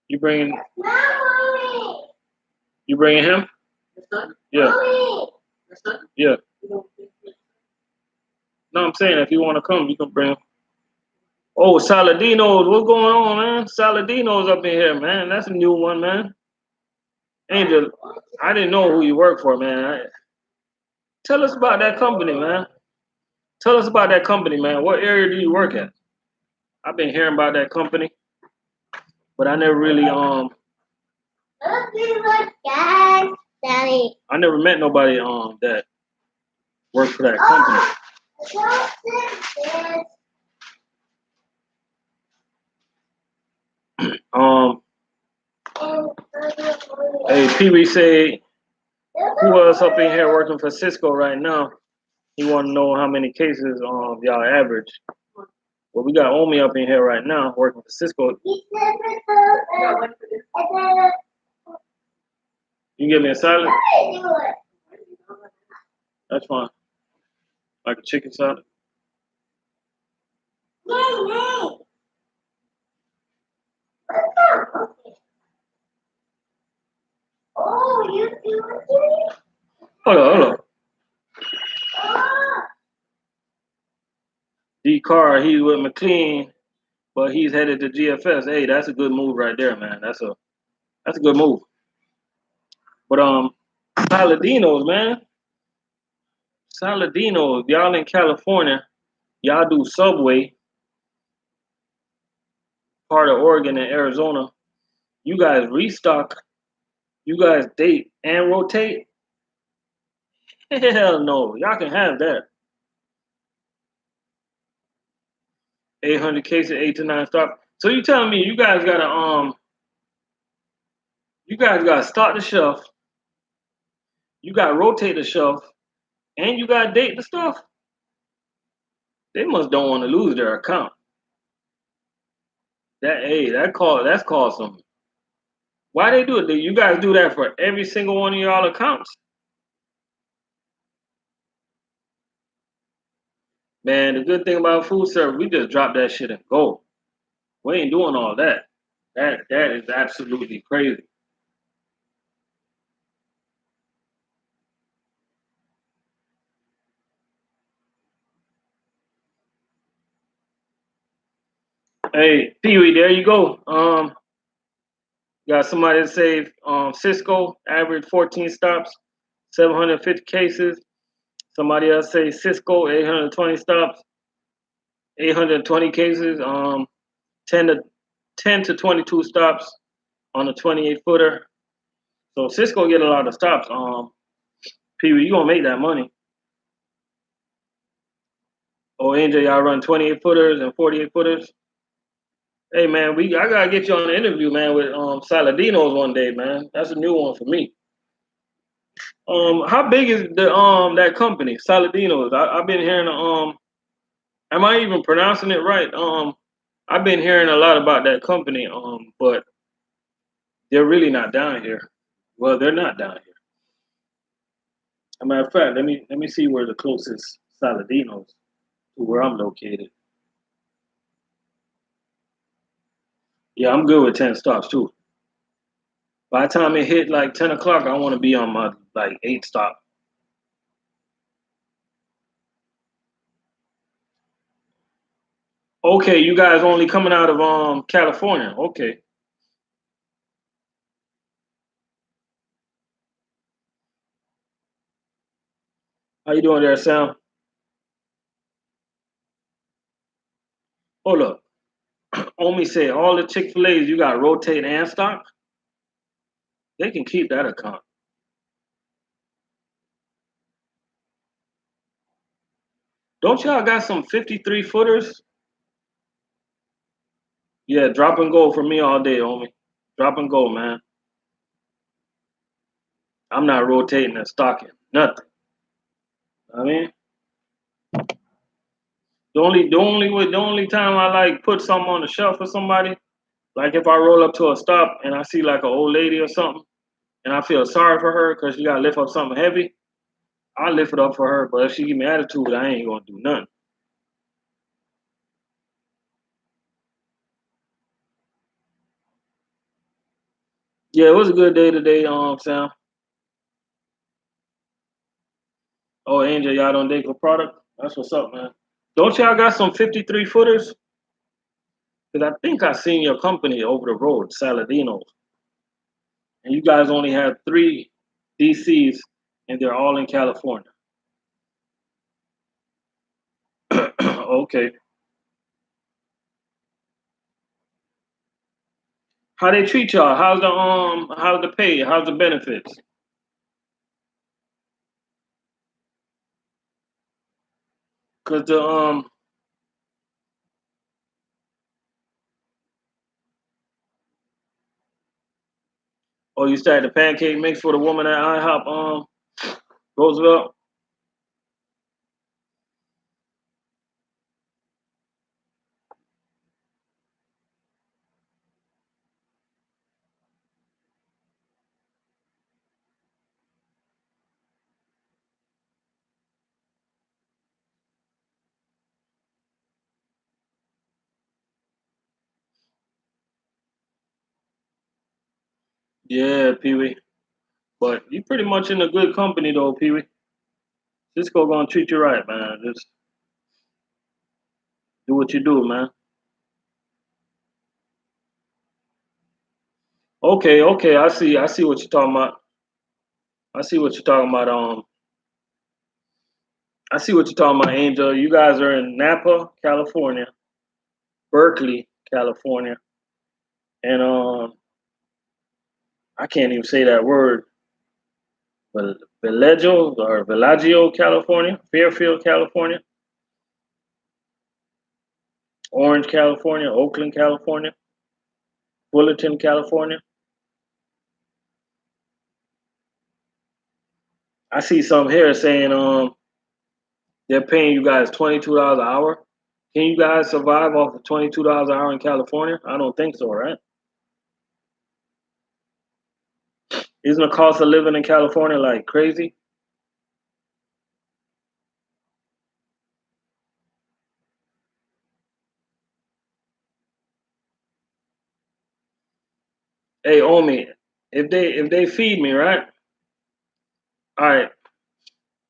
[SPEAKER 1] You bringing? You bringing him? Yeah. Yeah. No, I'm saying if you want to come, you can bring him. Oh, Saladinos, what's going on, man? Saladinos up in here, man. That's a new one, man. Angel, I didn't know who you work for, man. Tell us about that company, man. Tell us about that company, man. What area do you work at? I've been hearing about that company, but I never really I never met nobody that worked for that company. Um, hey, Pee Wee say, who else up in here working for Cisco right now? He want to know how many cases y'all average. Well, we got Omi up in here right now working for Cisco. You give me a salad? That's fine. Like a chicken salad? Hold on. D Carr, he's with McLean, but he's headed to GFS. Hey, that's a good move right there, man. That's a good move. But Saladinos, man. Saladinos, y'all in California, y'all do Subway, part of Oregon and Arizona. You guys restock, you guys date and rotate. Hell no, y'all can have that. 800 cases, 8 to 9 stop. So you telling me you guys gotta stock the shelf, you gotta rotate the shelf, and you gotta date the stuff? They must don't want to lose their account. That's called some Why they do it? You guys do that for every single one of y'all accounts? Man, the good thing about food service, we just drop that shit and go. We ain't doing all that. That is absolutely crazy. Hey, Pee Wee, there you go. Got somebody that say Cisco average 14 stops, 750 cases. Somebody else say Cisco 820 stops, 820 cases. 10 to 22 stops on a 28 footer. So Cisco get a lot of stops. Pee Wee, you gonna make that money. Oh, Angel, y'all run 28 footers and 48 footers. Hey man, I gotta get you on an interview, man, with Saladinos one day, man. That's a new one for me. How big is the that company, Saladinos? I've been hearing am I even pronouncing it right? I've been hearing a lot about that company, but they're really not down here. Well, they're not down here. As a matter of fact, let me see where the closest Saladinos to where I'm located. Yeah, I'm good with 10 stops too. By the time it hit like 10 o'clock, I want to be on my like 8 stop. Okay, you guys only coming out of California. Okay. How you doing there, Sam? Hold up. Omi said all the Chick-fil-A's you got rotate and stock. They can keep that account. Don't y'all got some 53 footers? Yeah, drop and go for me all day, Omi. Drop and go, man. I'm not rotating and stocking. Nothing. I mean, the only time I like put something on the shelf for somebody, like if I roll up to a stop and I see like an old lady or something, and I feel sorry for her because she gotta lift up something heavy, I lift it up for her. But if she give me attitude, I ain't gonna do nothing. Yeah, it was a good day today, Sam. Oh, Angel, y'all don't dig for product? That's what's up, man. Don't y'all got some 53 footers? Because I think I seen your company over the road, Saladino's, and you guys only have three DCs, and they're all in California. Okay. How they treat y'all? How's the pay? How's the benefits? Cause the oh, you started the pancake mix for the woman at IHOP, Roosevelt. Yeah, Pee Wee. But you pretty much in a good company though, Pee Wee. Cisco gonna treat you right, man. Just do what you do, man. Okay, okay, I see what you're talking about. I see what you're talking about. I see what you're talking about, Angel. You guys are in Napa, California, Berkeley, California, and I can't even say that word. Villaggio, California, Fairfield, California, Orange, California, Oakland, California, Fullerton, California. I see some here saying they're paying you guys $22 an hour. Can you guys survive off of $22 an hour in California? I don't think so, right? Isn't the cost of living in California like crazy? Hey, Omi, if they feed me, right? All right,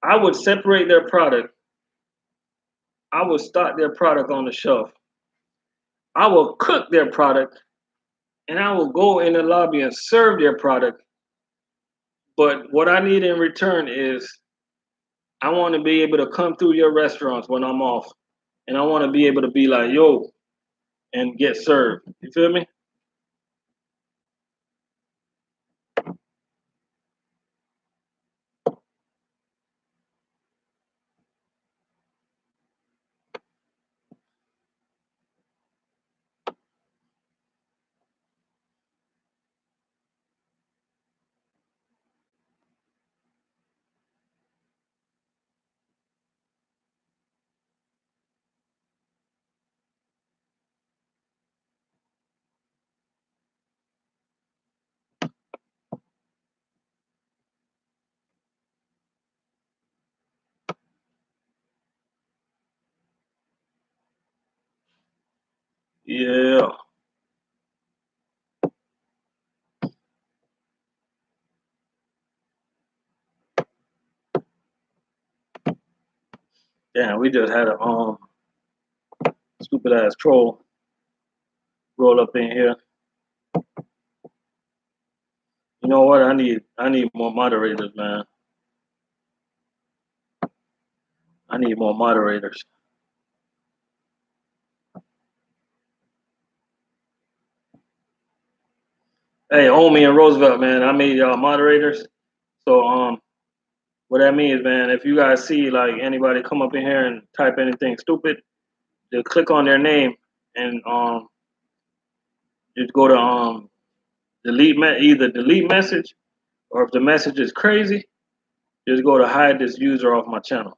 [SPEAKER 1] I would separate their product. I would stock their product on the shelf. I will cook their product, and I will go in the lobby and serve their product. But what I need in return is I want to be able to come through your restaurants when I'm off, and I want to be able to be like, yo, and get served. You feel me? Yeah. Damn, we just had a stupid ass troll roll up in here. You know what? I need more moderators, man. I need more moderators. Hey, Omi and Roosevelt, man, I made y'all moderators. So what that means, man, if you guys see like anybody come up in here and type anything stupid, just click on their name and just go to either delete message, or if the message is crazy, just go to hide this user off my channel.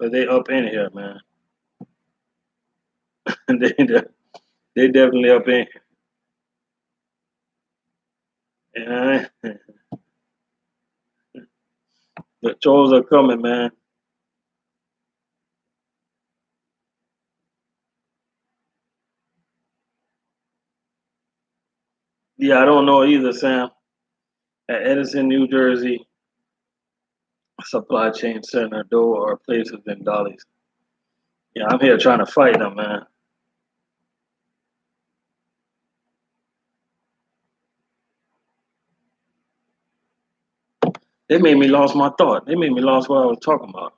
[SPEAKER 1] Cause they up in here, man. they definitely up in here. Yeah, the trolls are coming, man. Yeah, I don't know either, Sam. At Edison, New Jersey, supply chain center, door or places in Dolly's. Yeah, I'm here trying to fight them, man. They made me lost my thought. They made me lost what I was talking about.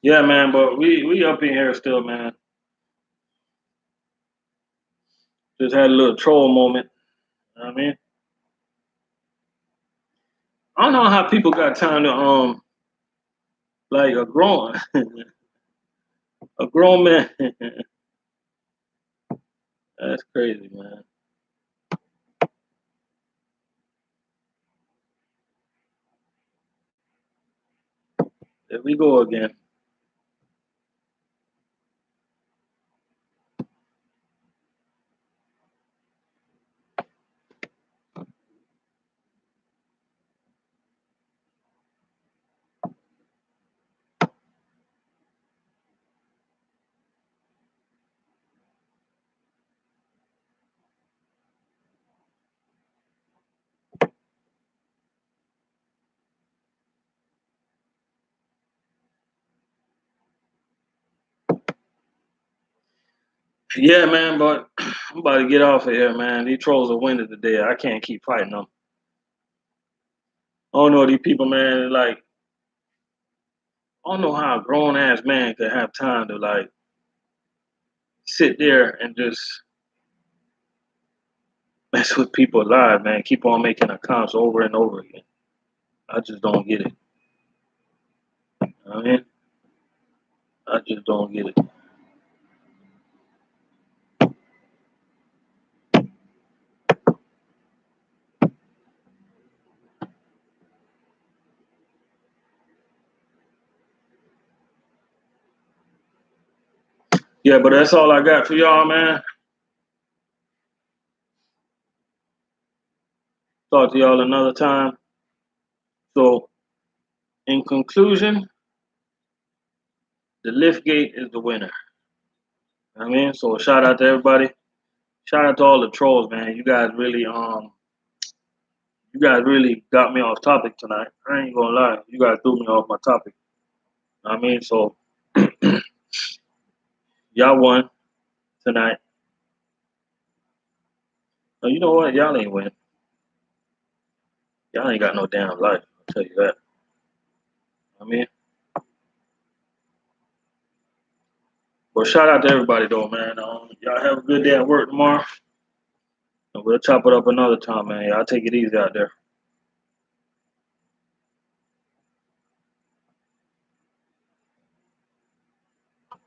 [SPEAKER 1] Yeah, man, but we up in here still, man. Just had a little troll moment. You know what I mean, I don't know how people got time to like a grown man. That's crazy, man. There we go again. Yeah, man, but I'm about to get off of here, man. These trolls are winning today. I can't keep fighting them. I don't know these people, man. Like, I don't know how a grown ass man could have time to like sit there and just mess with people live, man. Keep on making accounts over and over again. I just don't get it. I mean, I just don't get it. Yeah, but that's all I got for y'all, man. Talk to y'all another time. So, in conclusion, the lift gate is the winner. I mean, so shout out to everybody. Shout out to all the trolls, man. You guys really got me off topic tonight. I ain't gonna lie, you guys threw me off my topic. I mean, so y'all won tonight. No, you know what? Y'all ain't win. Y'all ain't got no damn life. I'll tell you that. I mean, but shout out to everybody though, man. Y'all have a good day at work tomorrow, and we'll chop it up another time, man. Y'all take it easy out there.